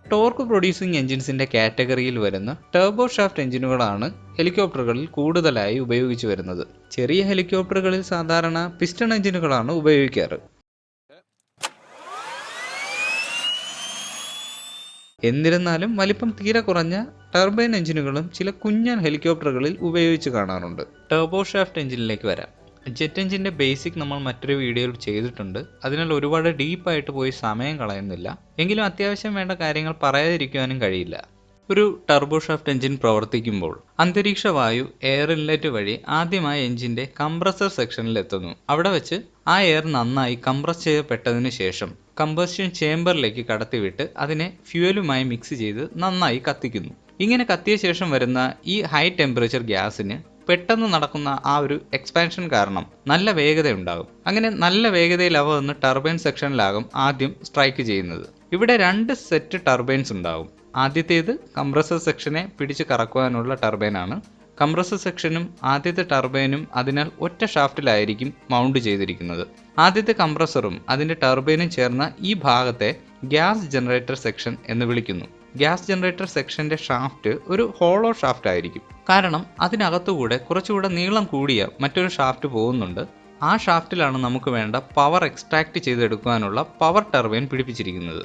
ടോർക്ക് പ്രൊഡ്യൂസിംഗ് എഞ്ചിൻസിന്റെ കാറ്റഗറിയിൽ വരുന്ന ടർബോ ഷാഫ്റ്റ് എഞ്ചിനുകളാണ് ഹെലികോപ്റ്ററുകളിൽ കൂടുതലായി ഉപയോഗിച്ചു വരുന്നത്. ചെറിയ ഹെലികോപ്റ്ററുകളിൽ സാധാരണ പിസ്റ്റൺ എഞ്ചിനുകളാണ് ഉപയോഗിക്കാറ്. എന്നിരുന്നാലും വലിപ്പം തീരെ കുറഞ്ഞ ടർബൈൻ എഞ്ചിനുകളും ചില കുഞ്ഞൻ ഹെലികോപ്റ്ററുകളിൽ ഉപയോഗിച്ച് കാണാറുണ്ട്. ടർബോ ഷാഫ്റ്റ് എഞ്ചിനിലേക്ക് വരാം. ജെറ്റ് എഞ്ചിന്റെ ബേസിക് നമ്മൾ മറ്റൊരു വീഡിയോയിൽ ചെയ്തിട്ടുണ്ട്. അതിനാൽ ഒരുപാട് ഡീപ്പായിട്ട് പോയി സമയം കളയുന്നില്ല. എങ്കിലും അത്യാവശ്യം വേണ്ട കാര്യങ്ങൾ പറയാതിരിക്കുവാനും കഴിയില്ല. ഒരു ടർബോ ഷാഫ്റ്റ് എഞ്ചിൻ പ്രവർത്തിക്കുമ്പോൾ അന്തരീക്ഷ വായു എയർ ഇൻലെറ്റ് വഴി ആദ്യമായി എഞ്ചിന്റെ കംപ്രസർ സെക്ഷനിൽ എത്തുന്നു. അവിടെ വെച്ച് ആ എയർ നന്നായി കംപ്രസ് ചെയ്യപ്പെട്ടതിന് ശേഷം കമ്പസ്റ്റൻ ചേംബറിലേക്ക് കടത്തിവിട്ട് അതിനെ ഫ്യൂവലുമായി മിക്സ് ചെയ്ത് നന്നായി കത്തിക്കുന്നു. ഇങ്ങനെ കത്തിയ ശേഷം വരുന്ന ഈ ഹൈ ടെമ്പറേച്ചർ ഗ്യാസിന് പെട്ടെന്ന് നടക്കുന്ന ആ ഒരു എക്സ്പാൻഷൻ കാരണം നല്ല വേഗത ഉണ്ടാകും. അങ്ങനെ നല്ല വേഗതയിൽ അവ വന്ന് ടർബൈൻ സെക്ഷനിലാകും ആദ്യം സ്ട്രൈക്ക് ചെയ്യുന്നത്. ഇവിടെ 2 സെറ്റ് ടർബൈൻസ് ഉണ്ടാകും. ആദ്യത്തേത് കംപ്രസർ സെക്ഷനെ പിടിച്ച് കറക്കുവാനുള്ള ടർബൈനാണ്. കംപ്രസർ സെക്ഷനും ആദ്യത്തെ ടർബൈനും അതിനാൽ ഒറ്റ ഷാഫ്റ്റിലായിരിക്കും മൗണ്ട് ചെയ്തിരിക്കുന്നത്. ആദ്യത്തെ കംപ്രസറും അതിൻ്റെ ടർബൈനും ചേർന്ന ഈ ഭാഗത്തെ ഗ്യാസ് ജനറേറ്റർ സെക്ഷൻ എന്ന് വിളിക്കുന്നു. ഗ്യാസ് ജനറേറ്റർ സെക്ഷന്റെ ഷാഫ്റ്റ് ഒരു ഹോളോ ഷാഫ്റ്റ് ആയിരിക്കും. കാരണം അതിനകത്തുകൂടെ കുറച്ചുകൂടെ നീളം കൂടിയ മറ്റൊരു ഷാഫ്റ്റ് പോകുന്നുണ്ട്. ആ ഷാഫ്റ്റിലാണ് നമുക്ക് വേണ്ട പവർ എക്സ്ട്രാക്ട് ചെയ്തെടുക്കാനുള്ള പവർ ടർബൈൻ പിടിപ്പിച്ചിരിക്കുന്നത്.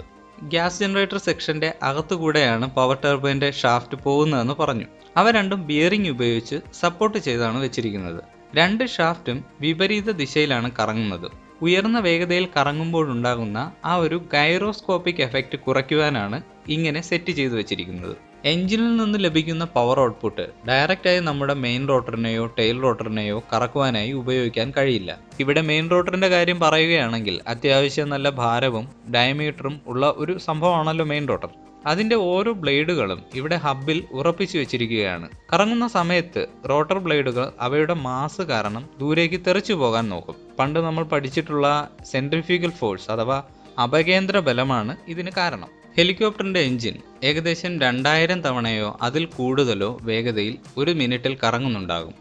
ഗ്യാസ് ജനറേറ്റർ സെക്ഷന്റെ അകത്തുകൂടെയാണ് പവർ ടർബൈൻ്റെ ഷാഫ്റ്റ് പോകുന്നതെന്ന് പറഞ്ഞു. അവ രണ്ടും ബിയറിംഗ് ഉപയോഗിച്ച് സപ്പോർട്ട് ചെയ്താണ് വെച്ചിരിക്കുന്നത്. രണ്ട് ഷാഫ്റ്റും വിപരീത ദിശയിലാണ് കറങ്ങുന്നത്. ഉയർന്ന വേഗതയിൽ കറങ്ങുമ്പോഴുണ്ടാകുന്ന ആ ഒരു ഗൈറോസ്കോപ്പിക് എഫക്റ്റ് കുറയ്ക്കുവാനാണ് ഇങ്ങനെ സെറ്റ് ചെയ്തു വെച്ചിരിക്കുന്നത്. എഞ്ചിനിൽ നിന്ന് ലഭിക്കുന്ന പവർ ഔട്ട്പുട്ട് ഡയറക്റ്റായി നമ്മുടെ മെയിൻ റോട്ടറിനെയോ ടെയിൽ റോട്ടറിനെയോ കറക്കുവാനായി ഉപയോഗിക്കാൻ കഴിയില്ല. ഇവിടെ മെയിൻ റോട്ടറിന്റെ കാര്യം പറയുകയാണെങ്കിൽ അത്യാവശ്യം നല്ല ഭാരവും ഡയമീറ്ററും ഉള്ള ഒരു സംഭവമാണല്ലോ മെയിൻ റോട്ടർ. അതിൻ്റെ ഓരോ ബ്ലേഡുകളും ഇവിടെ ഹബ്ബിൽ ഉറപ്പിച്ചു വെച്ചിരിക്കുകയാണ്. കറങ്ങുന്ന സമയത്ത് റോട്ടർ ബ്ലേഡുകൾ അവയുടെ മാസ് കാരണം ദൂരേക്ക് തെറിച്ചു പോകാൻ നോക്കും. പണ്ട് നമ്മൾ പഠിച്ചിട്ടുള്ള സെൻട്രിഫ്യൂഗൽ ഫോഴ്സ് അഥവാ അപകേന്ദ്ര ബലമാണ് ഇതിന് കാരണം. ഹെലികോപ്റ്ററിൻ്റെ എഞ്ചിൻ ഏകദേശം 2000 തവണയോ അതിൽ കൂടുതലോ വേഗതയിൽ ഒരു മിനിറ്റിൽ കറങ്ങുന്നുണ്ടാകും.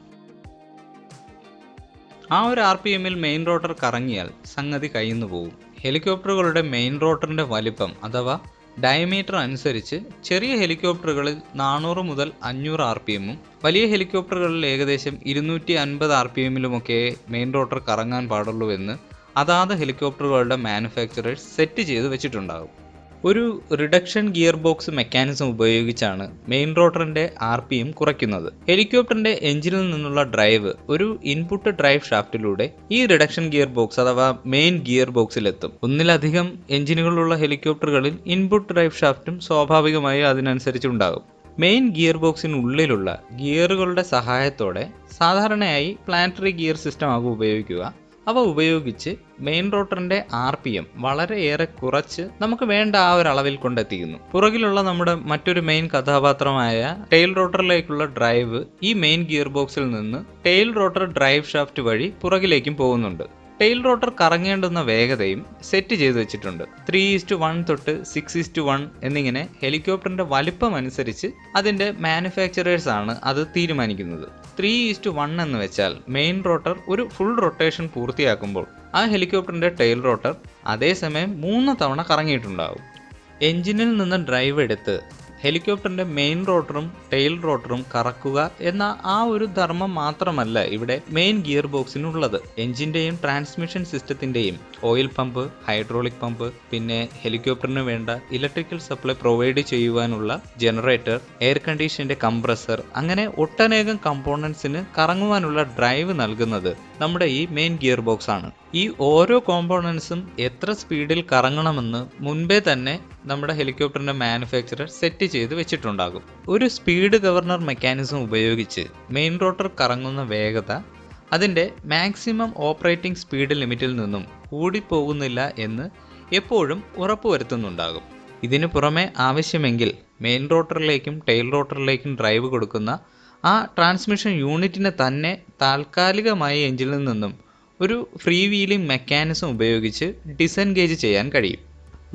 ആ ഒരു RPM-ൽ മെയിൻ റോട്ടർ കറങ്ങിയാൽ സംഗതി കയ്യിന്നു പോകും. ഹെലികോപ്റ്ററുകളുടെ മെയിൻ റോട്ടറിൻ്റെ വലിപ്പം അഥവാ ഡയമീറ്റർ അനുസരിച്ച് ചെറിയ ഹെലികോപ്റ്ററുകളിൽ 400 മുതൽ 500 RPM-ഉം വലിയ ഹെലികോപ്റ്ററുകളിൽ ഏകദേശം 250 RPM-ലുമൊക്കെ മെയിൻ റോട്ടർ കറങ്ങാൻ പാടുള്ളൂ എന്ന് അതാത് ഹെലികോപ്റ്ററുകളുടെ മാനുഫാക്ചറേഴ്സ് സെറ്റ് ചെയ്ത് വെച്ചിട്ടുണ്ടാകും. ഒരു റിഡക്ഷൻ ഗിയർ ബോക്സ് മെക്കാനിസം ഉപയോഗിച്ചാണ് മെയിൻ റോട്ടറിന്റെ RPM കുറയ്ക്കുന്നത്. ഹെലികോപ്റ്ററിന്റെ എഞ്ചിനിൽ നിന്നുള്ള ഡ്രൈവ് ഒരു ഇൻപുട്ട് ഡ്രൈവ് ഷാഫ്റ്റിലൂടെ ഈ റിഡക്ഷൻ ഗിയർ ബോക്സ് അഥവാ മെയിൻ ഗിയർ ബോക്സിലെത്തും. ഒന്നിലധികം എഞ്ചിനുകളുള്ള ഹെലികോപ്റ്ററുകളിൽ ഇൻപുട്ട് ഡ്രൈവ് ഷാഫ്റ്റും സ്വാഭാവികമായി അതിനനുസരിച്ചുണ്ടാകും. മെയിൻ ഗിയർ ബോക്സിനുള്ളിലുള്ള ഗിയറുകളുടെ സഹായത്തോടെ സാധാരണയായി പ്ലാനറ്ററി ഗിയർ സിസ്റ്റം ആകും ഉപയോഗിക്കുക. അവ ഉപയോഗിച്ച് മെയിൻ റോട്ടറിന്റെ RPM വളരെയേറെ കുറച്ച് നമുക്ക് വേണ്ട ആ ഒരു അളവിൽ കൊണ്ടെത്തിക്കുന്നു. പുറകിലുള്ള നമ്മുടെ മറ്റൊരു മെയിൻ കഥാപാത്രമായ ടെയിൽ റോട്ടറിലേക്കുള്ള ഡ്രൈവ് ഈ മെയിൻ ഗിയർ ബോക്സിൽ നിന്ന് ടെയിൽ റോട്ടർ ഡ്രൈവ് ഷാഫ്റ്റ് വഴി പുറകിലേക്കും പോകുന്നുണ്ട്. ടെയിൽ റോട്ടർ കറങ്ങേണ്ടുന്ന വേഗതയും സെറ്റ് ചെയ്ത് വെച്ചിട്ടുണ്ട്. 3:1 തൊട്ട് 6:1 എന്നിങ്ങനെ ഹെലികോപ്റ്ററിന്റെ വലിപ്പം അനുസരിച്ച് അതിന്റെ മാനുഫാക്ചറേഴ്സ് ആണ് അത് തീരുമാനിക്കുന്നത്. 3:1 എന്ന് വെച്ചാൽ മെയിൻ റോട്ടർ ഒരു ഫുൾ റൊട്ടേഷൻ പൂർത്തിയാക്കുമ്പോൾ ആ ഹെലികോപ്റ്ററിന്റെ ടെയിൽ റോട്ടർ അതേസമയം 3 തവണ കറങ്ങിയിട്ടുണ്ടാകും. എഞ്ചിനിൽ നിന്ന് ഡ്രൈവ് എടുത്ത് ഹെലികോപ്റ്ററിന്റെ മെയിൻ റോട്ടറും ടെയിൽ റോട്ടറും കറക്കുക എന്ന ആ ഒരു ധർമ്മം മാത്രമല്ല ഇവിടെ മെയിൻ ഗിയർ ബോക്സിനുള്ളത്. എഞ്ചിന്റെയും ട്രാൻസ്മിഷൻ സിസ്റ്റത്തിന്റെയും ഓയിൽ പമ്പ്, ഹൈഡ്രോളിക് പമ്പ്, പിന്നെ ഹെലികോപ്റ്ററിന് വേണ്ട ഇലക്ട്രിക്കൽ സപ്ലൈ പ്രൊവൈഡ് ചെയ്യുവാനുള്ള ജനറേറ്റർ, എയർ കണ്ടീഷന്റെ കംപ്രസർ, അങ്ങനെ ഒട്ടനേകം കമ്പോണൻസിന് കറങ്ങുവാനുള്ള ഡ്രൈവ് നൽകുന്നത് നമ്മുടെ ഈ മെയിൻ ഗിയർ ബോക്സ് ആണ്. ഈ ഓരോ കോമ്പോണൻസും എത്ര സ്പീഡിൽ കറങ്ങണമെന്ന് മുൻപേ തന്നെ നമ്മുടെ ഹെലികോപ്റ്ററിന്റെ മാനുഫാക്ചറർ സെറ്റ് ചെയ്ത് വെച്ചിട്ടുണ്ടാകും. ഒരു സ്പീഡ് ഗവർണർ മെക്കാനിസം ഉപയോഗിച്ച് മെയിൻ റോട്ടർ കറങ്ങുന്ന വേഗത അതിൻ്റെ മാക്സിമം ഓപ്പറേറ്റിംഗ് സ്പീഡ് ലിമിറ്റിൽ നിന്നും കൂടിപ്പോകുന്നില്ല എന്ന് എപ്പോഴും ഉറപ്പുവരുത്തുന്നുണ്ടാകും. ഇതിനു പുറമെ ആവശ്യമെങ്കിൽ മെയിൻ റോട്ടറിലേക്കും ടെയിൽ റോട്ടറിലേക്കും ഡ്രൈവ് കൊടുക്കുന്ന ആ ട്രാൻസ്മിഷൻ യൂണിറ്റിനെ തന്നെ താൽക്കാലികമായി എഞ്ചിനിൽ നിന്നും ഒരു ഫ്രീ വീലിംഗ് മെക്കാനിസം ഉപയോഗിച്ച് ഡിസെൻഗേജ് ചെയ്യാൻ കഴിയും.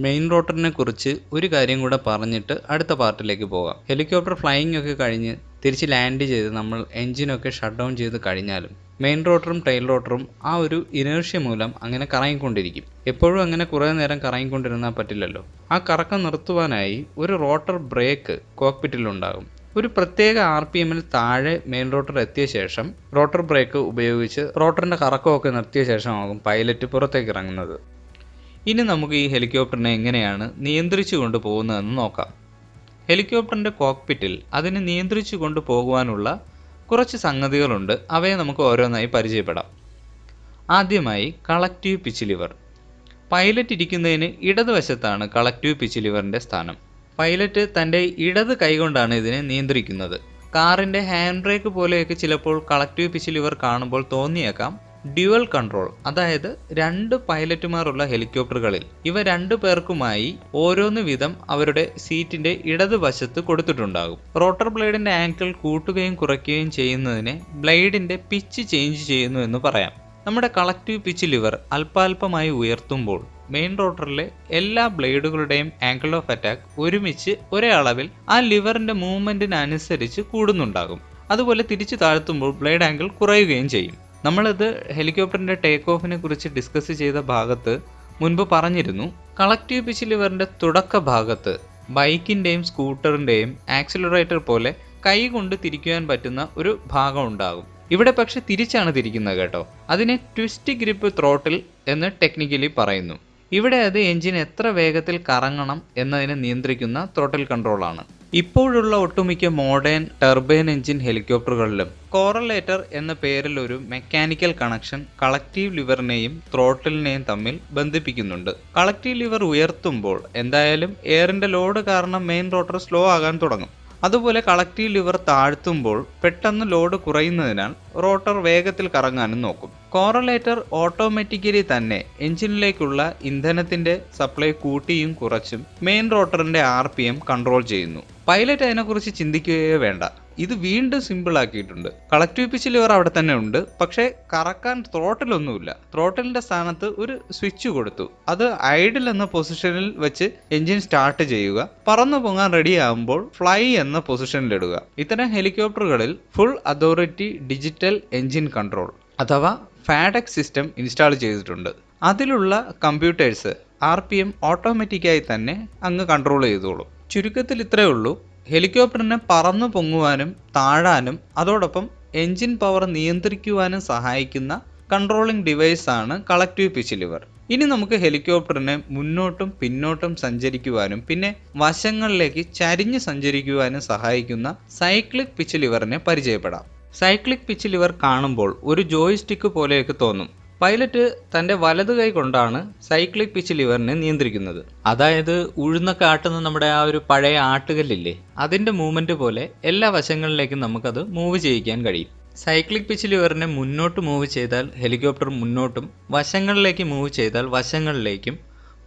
മെയിൻ റോട്ടറിനെ കുറിച്ച് ഒരു കാര്യം കൂടെ പറഞ്ഞിട്ട് അടുത്ത പാർട്ടിലേക്ക് പോകാം. ഹെലികോപ്റ്റർ ഫ്ലൈയിങ് ഒക്കെ കഴിഞ്ഞ് തിരിച്ച് ലാൻഡ് ചെയ്ത് നമ്മൾ എൻജിനൊക്കെ ഷട്ട് ഡൗൺ ചെയ്ത് കഴിഞ്ഞാലും മെയിൻ റോട്ടറും ടെയിൽ റോട്ടറും ആ ഒരു ഇനേർഷ്യ മൂലം അങ്ങനെ കറങ്ങിക്കൊണ്ടിരിക്കും. എപ്പോഴും അങ്ങനെ കുറേ നേരം കറങ്ങിക്കൊണ്ടിരുന്നാൽ പറ്റില്ലല്ലോ. ആ കറക്കം നിർത്തുവാനായി ഒരു റോട്ടർ ബ്രേക്ക് കോക്പിറ്റിലുണ്ടാകും. ഒരു പ്രത്യേക RPM-ൽ താഴെ മെയിൻ റോട്ടർ എത്തിയ ശേഷം റോട്ടർ ബ്രേക്ക് ഉപയോഗിച്ച് റോട്ടറിൻ്റെ കറക്കമൊക്കെ നിർത്തിയ ശേഷമാകും പൈലറ്റ് പുറത്തേക്ക് ഇറങ്ങുന്നത്. ഇനി നമുക്ക് ഈ ഹെലികോപ്റ്ററിനെ എങ്ങനെയാണ് നിയന്ത്രിച്ചു കൊണ്ട് പോകുന്നതെന്ന് നോക്കാം. ഹെലികോപ്റ്ററിൻ്റെ കോക്പിറ്റിൽ അതിനെ നിയന്ത്രിച്ചു കൊണ്ട് പോകുവാനുള്ള കുറച്ച് സംഗതികളുണ്ട്. അവയെ നമുക്ക് ഓരോന്നായി പരിചയപ്പെടാം. ആദ്യമായി കളക്റ്റീവ് പിച്ച് ലിവർ. പൈലറ്റ് ഇരിക്കുന്നതിന് ഇടതുവശത്താണ് കളക്റ്റീവ് പിച്ച് ലിവറിൻ്റെ സ്ഥാനം. പൈലറ്റ് തൻ്റെ ഇടത് കൈകൊണ്ടാണ് ഇതിനെ നിയന്ത്രിക്കുന്നത്. കാറിൻ്റെ ഹാൻഡ് ബ്രേക്ക് പോലെയൊക്കെ ചിലപ്പോൾ കളക്റ്റീവ് പിച്ച് ലിവർ കാണുമ്പോൾ തോന്നിയേക്കാം. ഡ്യുവൽ കൺട്രോൾ, അതായത് 2 പൈലറ്റുമാരുള്ള ഹെലികോപ്റ്ററുകളിൽ ഇവ 2 പേർക്കുമായി ഓരോന്ന് വീതം അവരുടെ സീറ്റിന്റെ ഇടതുവശത്ത് കൊടുത്തിട്ടുണ്ടാകും. റോട്ടർ ബ്ലേഡിന്റെ ആംഗിൾ കൂട്ടുകയും കുറയ്ക്കുകയും ചെയ്യുന്നതിനെ ബ്ലേഡിന്റെ പിച്ച് ചേഞ്ച് ചെയ്യുന്നു എന്ന് പറയാം. നമ്മുടെ കളക്റ്റീവ് പിച്ച് ലിവർ അല്പാൽപമായി ഉയർത്തുമ്പോൾ മെയിൻ റോട്ടറിലെ എല്ലാ ബ്ലേഡുകളുടെയും ആംഗിൾ ഓഫ് അറ്റാക്ക് ഒരുമിച്ച് ഒരേ അളവിൽ ആ ലിവറിന്റെ മൂവ്മെന്റിനനുസരിച്ച് കൂടുന്നുണ്ടാകും. അതുപോലെ തിരിച്ചു താഴ്ത്തുമ്പോൾ ബ്ലേഡ് ആംഗിൾ കുറയുകയും ചെയ്യും. നമ്മളിത് ഹെലികോപ്റ്ററിന്റെ ടേക്ക് ഓഫിനെ കുറിച്ച് ഡിസ്കസ് ചെയ്ത ഭാഗത്ത് മുൻപ് പറഞ്ഞിരുന്നു. കളക്റ്റീവ് പിച്ച് ലിവറിൻ്റെ തുടക്ക ഭാഗത്ത് ബൈക്കിൻ്റെയും സ്കൂട്ടറിൻ്റെയും ആക്സിലറേറ്റർ പോലെ കൈ കൊണ്ട് തിരിക്കുവാൻ പറ്റുന്ന ഒരു ഭാഗം ഉണ്ടാകും. ഇവിടെ പക്ഷെ തിരിച്ചാണ് തിരിക്കുന്നത് കേട്ടോ. അതിനെ ട്വിസ്റ്റ് ഗ്രിപ്പ് ത്രോട്ടിൽ എന്ന് ടെക്നിക്കലി പറയുന്നു. ഇവിടെ അത് എഞ്ചിൻ എത്ര വേഗത്തിൽ കറങ്ങണം എന്നതിനെ നിയന്ത്രിക്കുന്ന ത്രോട്ടിൽ കൺട്രോളാണ്. ഇപ്പോഴുള്ള ഒട്ടുമിക്ക മോഡേൺ ടർബൈൻ എഞ്ചിൻ ഹെലികോപ്റ്ററുകളിലും കോറലേറ്റർ എന്ന പേരിൽ ഒരു മെക്കാനിക്കൽ കണക്ഷൻ കളക്റ്റീവ് ലിവറിനെയും ത്രോട്ടിലിനെയും തമ്മിൽ ബന്ധിപ്പിക്കുന്നുണ്ട്. കളക്റ്റീവ് ലിവർ ഉയർത്തുമ്പോൾ എന്തായാലും എയറിന്റെ ലോഡ് കാരണം മെയിൻ റോട്ടർ സ്ലോ ആകാൻ തുടങ്ങും. അതുപോലെ കളക്റ്റീവ് ലിവർ താഴ്ത്തുമ്പോൾ പെട്ടെന്ന് ലോഡ് കുറയുന്നതിനാൽ റോട്ടർ വേഗത്തിൽ കറങ്ങാനും നോക്കും. കോറലേറ്റർ ഓട്ടോമാറ്റിക്കലി തന്നെ എഞ്ചിനിലേക്കുള്ള ഇന്ധനത്തിന്റെ സപ്ലൈ കൂട്ടിയും കുറച്ചും മെയിൻ റോട്ടറിന്റെ RPM കൺട്രോൾ ചെയ്യുന്നു. പൈലറ്റ് അതിനെക്കുറിച്ച് ചിന്തിക്കുകയേ വേണ്ട. ഇത് വീണ്ടും സിമ്പിൾ ആക്കിയിട്ടുണ്ട്. കളക്റ്റീവ് പിച്ച് ലിവർ അവിടെ തന്നെ ഉണ്ട്, പക്ഷേ കറക്കാൻ ത്രോട്ടിലൊന്നുമില്ല. ത്രോട്ടിലിന്റെ സ്ഥാനത്ത് ഒരു സ്വിച്ച് കൊടുത്തു. അത് ഐഡിൽ എന്ന പൊസിഷനിൽ വെച്ച് എഞ്ചിൻ സ്റ്റാർട്ട് ചെയ്യുക. പറന്നു പൊങ്ങാൻ റെഡി ആകുമ്പോൾ ഫ്ലൈ എന്ന പൊസിഷനിലിടുക. ഇത്തരം ഹെലികോപ്റ്ററുകളിൽ full authority digital engine control അഥവാ ഫാഡെക്സ് സിസ്റ്റം ഇൻസ്റ്റാൾ ചെയ്തിട്ടുണ്ട്. അതിലുള്ള കമ്പ്യൂട്ടേഴ്സ് RPM ഓട്ടോമാറ്റിക്കായി തന്നെ അങ്ങ് കൺട്രോൾ ചെയ്തോളും. ചുരുക്കത്തിൽ ഇത്രയേ ഉള്ളൂ. ഹെലികോപ്റ്ററിനെ പറന്നു പൊങ്ങുവാനും താഴാനും അതോടൊപ്പം എഞ്ചിൻ പവർ നിയന്ത്രിക്കുവാനും സഹായിക്കുന്ന കൺട്രോളിംഗ് ഡിവൈസ് ആണ് കളക്റ്റീവ് പിച്ച് ലിവർ. ഇനി നമുക്ക് ഹെലികോപ്റ്ററിനെ മുന്നോട്ടും പിന്നോട്ടും സഞ്ചരിക്കുവാനും പിന്നെ വശങ്ങളിലേക്ക് ചരിഞ്ഞ് സഞ്ചരിക്കുവാനും സഹായിക്കുന്ന സൈക്ലിക് പിച്ച് ലിവറിനെ പരിചയപ്പെടാം. സൈക്ലിക് പിച്ച് ലിവർ കാണുമ്പോൾ ഒരു ജോയ്സ്റ്റിക്ക് പോലെയൊക്കെ തോന്നും. പൈലറ്റ് തൻ്റെ വലത് കൈ കൊണ്ടാണ് സൈക്ലിക് പിച്ച് ലിവറിനെ നിയന്ത്രിക്കുന്നത്. അതായത് ഉഴുന്നൊക്കെ ആട്ടുന്ന നമ്മുടെ ആ ഒരു പഴയ ആട്ടുകല്ലില്ലേ, അതിൻ്റെ മൂവ്മെൻറ്റ് പോലെ എല്ലാ വശങ്ങളിലേക്കും നമുക്കത് മൂവ് ചെയ്യിക്കാൻ കഴിയും. സൈക്ലിക് പിച്ച് ലിവറിനെ മുന്നോട്ട് മൂവ് ചെയ്താൽ ഹെലികോപ്റ്റർ മുന്നോട്ടും, വശങ്ങളിലേക്ക് മൂവ് ചെയ്താൽ വശങ്ങളിലേക്കും,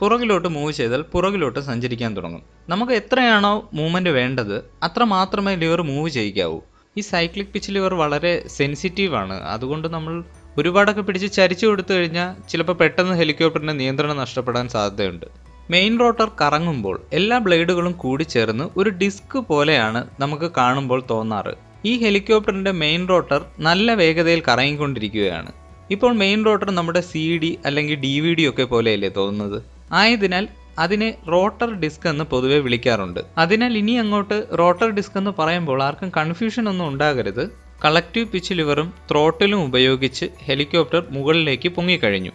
പുറകിലോട്ട് മൂവ് ചെയ്താൽ പുറകിലോട്ട് സഞ്ചരിക്കാൻ തുടങ്ങും. നമുക്ക് എത്രയാണോ മൂവ്മെൻറ്റ് വേണ്ടത് അത്ര മാത്രമേ ലിവർ മൂവ് ചെയ്യിക്കാവൂ. ഈ സൈക്ലിക് പിച്ച് ലിവർ വളരെ സെൻസിറ്റീവാണ്. അതുകൊണ്ട് നമ്മൾ ഒരുപാടൊക്കെ പിടിച്ച് ചരിച്ചു കൊടുത്തു കഴിഞ്ഞാൽ ചിലപ്പോൾ പെട്ടെന്ന് ഹെലികോപ്റ്ററിൻ്റെ നിയന്ത്രണം നഷ്ടപ്പെടാൻ സാധ്യതയുണ്ട്. മെയിൻ റോട്ടർ കറങ്ങുമ്പോൾ എല്ലാ ബ്ലേഡുകളും കൂടിച്ചേർന്ന് ഒരു ഡിസ്ക് പോലെയാണ് നമുക്ക് കാണുമ്പോൾ തോന്നാറ്. ഈ ഹെലികോപ്റ്ററിൻ്റെ മെയിൻ റോട്ടർ നല്ല വേഗതയിൽ കറങ്ങിക്കൊണ്ടിരിക്കുകയാണ്. ഇപ്പോൾ മെയിൻ റോട്ടർ നമ്മുടെ CD അല്ലെങ്കിൽ DVD ഒക്കെ പോലെയല്ലേ തോന്നുന്നത്. ആയതിനാൽ അതിനെ റോട്ടർ ഡിസ്ക് എന്ന് പൊതുവെ വിളിക്കാറുണ്ട്. അതിനാൽ ഇനി അങ്ങോട്ട് റോട്ടർ ഡിസ്ക് എന്ന് പറയുമ്പോൾ ആർക്കും കൺഫ്യൂഷൻ ഒന്നും ഉണ്ടാകരുത്. കളക്റ്റീവ് പിച്ച് ലിവറും ത്രോട്ടിലും ഉപയോഗിച്ച് ഹെലികോപ്റ്റർ മുകളിലേക്ക് പൊങ്ങിക്കഴിഞ്ഞു.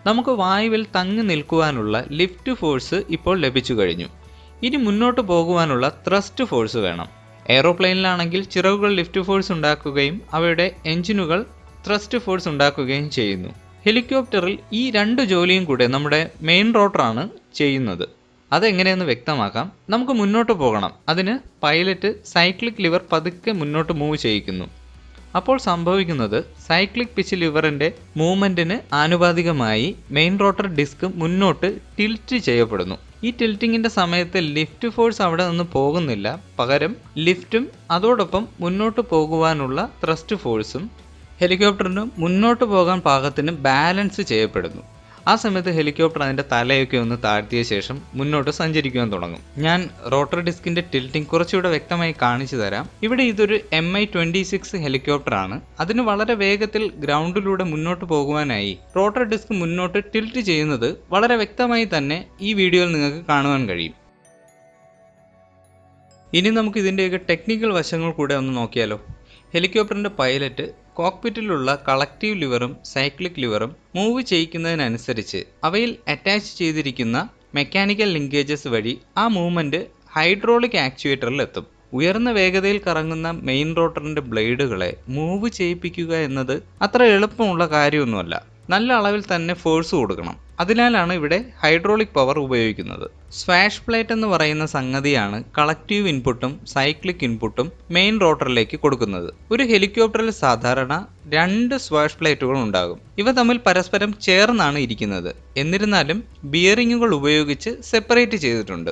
നമുക്ക് വായുവിൽ തങ്ങി നിൽക്കുവാനുള്ള ലിഫ്റ്റ് ഫോഴ്സ് ഇപ്പോൾ ലഭിച്ചു കഴിഞ്ഞു. ഇനി മുന്നോട്ട് പോകുവാനുള്ള ത്രസ്റ്റ് ഫോഴ്സ് വേണം. എയ്റോപ്ലെയിനിലാണെങ്കിൽ ചിറകുകൾ ലിഫ്റ്റ് ഫോഴ്സ് ഉണ്ടാക്കുകയും അവയുടെ എഞ്ചിനുകൾ ത്രസ്റ്റ് ഫോഴ്സ് ഉണ്ടാക്കുകയും ചെയ്യുന്നു. ഹെലികോപ്റ്ററിൽ ഈ രണ്ട് ജോലിയും കൂടെ നമ്മുടെ മെയിൻ റോട്ടറാണ് ചെയ്യുന്നത്. അതെങ്ങനെയെന്ന് വ്യക്തമാക്കാം. നമുക്ക് മുന്നോട്ട് പോകണം. അതിന് പൈലറ്റ് സൈക്ലിക് ലിവർ പതുക്കെ മുന്നോട്ട് മൂവ് ചെയ്യിക്കുന്നു. അപ്പോൾ സംഭവിക്കുന്നത് സൈക്ലിക് പിച്ച് ലിവറിൻ്റെ മൂവ്മെൻറ്റിന് ആനുപാതികമായി മെയിൻ റോട്ടർ ഡിസ്ക് മുന്നോട്ട് ടിൽറ്റ് ചെയ്യപ്പെടുന്നു. ഈ ടിൽറ്റിങ്ങിൻ്റെ സമയത്ത് ലിഫ്റ്റ് ഫോഴ്സ് അവിടെ നിന്ന് പോകുന്നില്ല. പകരം ലിഫ്റ്റും അതോടൊപ്പം മുന്നോട്ട് പോകുവാനുള്ള ത്രസ്റ്റ് ഫോഴ്സും ഹെലികോപ്റ്ററിന് മുന്നോട്ട് പോകാൻ പാകത്തിന് ബാലൻസ് ചെയ്യപ്പെടുന്നു. ആ സമയത്ത് ഹെലികോപ്റ്റർ അതിൻ്റെ തലയൊക്കെ ഒന്ന് താഴ്ത്തിയ ശേഷം മുന്നോട്ട് സഞ്ചരിക്കുവാൻ തുടങ്ങും. ഞാൻ റോട്ടർ ഡിസ്കിൻ്റെ ടിൽറ്റിംഗ് കുറച്ചുകൂടെ വ്യക്തമായി കാണിച്ചു തരാം. ഇവിടെ ഇതൊരു MI-26 ഹെലികോപ്റ്ററാണ്. അതിന് വളരെ വേഗത്തിൽ ഗ്രൗണ്ടിലൂടെ മുന്നോട്ട് പോകുവാനായി റോട്ടർ ഡിസ്ക് മുന്നോട്ട് ടിൽറ്റ് ചെയ്യുന്നത് വളരെ വ്യക്തമായി തന്നെ ഈ വീഡിയോയിൽ നിങ്ങൾക്ക് കാണുവാൻ കഴിയും. ഇനി നമുക്ക് ഇതിൻ്റെയൊക്കെ ടെക്നിക്കൽ വശങ്ങൾ കൂടെ ഒന്ന് നോക്കിയാലോ. ഹെലികോപ്റ്ററിൻ്റെ പൈലറ്റ് കോക്പിറ്റിലുള്ള കളക്റ്റീവ് ലിവറും സൈക്ലിക് ലിവറും മൂവ് ചെയ്യിക്കുന്നതിനനുസരിച്ച് അവയിൽ അറ്റാച്ച് ചെയ്തിരിക്കുന്ന മെക്കാനിക്കൽ ലിങ്കേജസ് വഴി ആ മൂവ്മെൻറ്റ് ഹൈഡ്രോളിക് ആക്ച്വേറ്ററിൽ എത്തും. ഉയർന്ന വേഗതയിൽ കറങ്ങുന്ന മെയിൻ റോട്ടറിൻ്റെ ബ്ലേഡുകളെ മൂവ് ചെയ്യിപ്പിക്കുക എന്നത് അത്ര എളുപ്പമുള്ള കാര്യമൊന്നുമല്ല. നല്ല അളവിൽ തന്നെ ഫോഴ്സ് കൊടുക്കണം. അതിനാലാണ് ഇവിടെ ഹൈഡ്രോളിക് പവർ ഉപയോഗിക്കുന്നത്. സ്വാഷ് പ്ലേറ്റ് എന്ന് പറയുന്ന സംഗതിയാണ് കളക്റ്റീവ് ഇൻപുട്ടും സൈക്ലിക് ഇൻപുട്ടും മെയിൻ റോട്ടറിലേക്ക് കൊടുക്കുന്നത്. ഒരു ഹെലികോപ്റ്ററിൽ സാധാരണ 2 സ്വാഷ് പ്ലേറ്റുകൾ ഉണ്ടാകും. ഇവ തമ്മിൽ പരസ്പരം ചേർന്നാണ് ഇരിക്കുന്നത്. എന്നിരുന്നാലും ബിയറിങ്ങുകൾ ഉപയോഗിച്ച് സെപ്പറേറ്റ് ചെയ്തിട്ടുണ്ട്.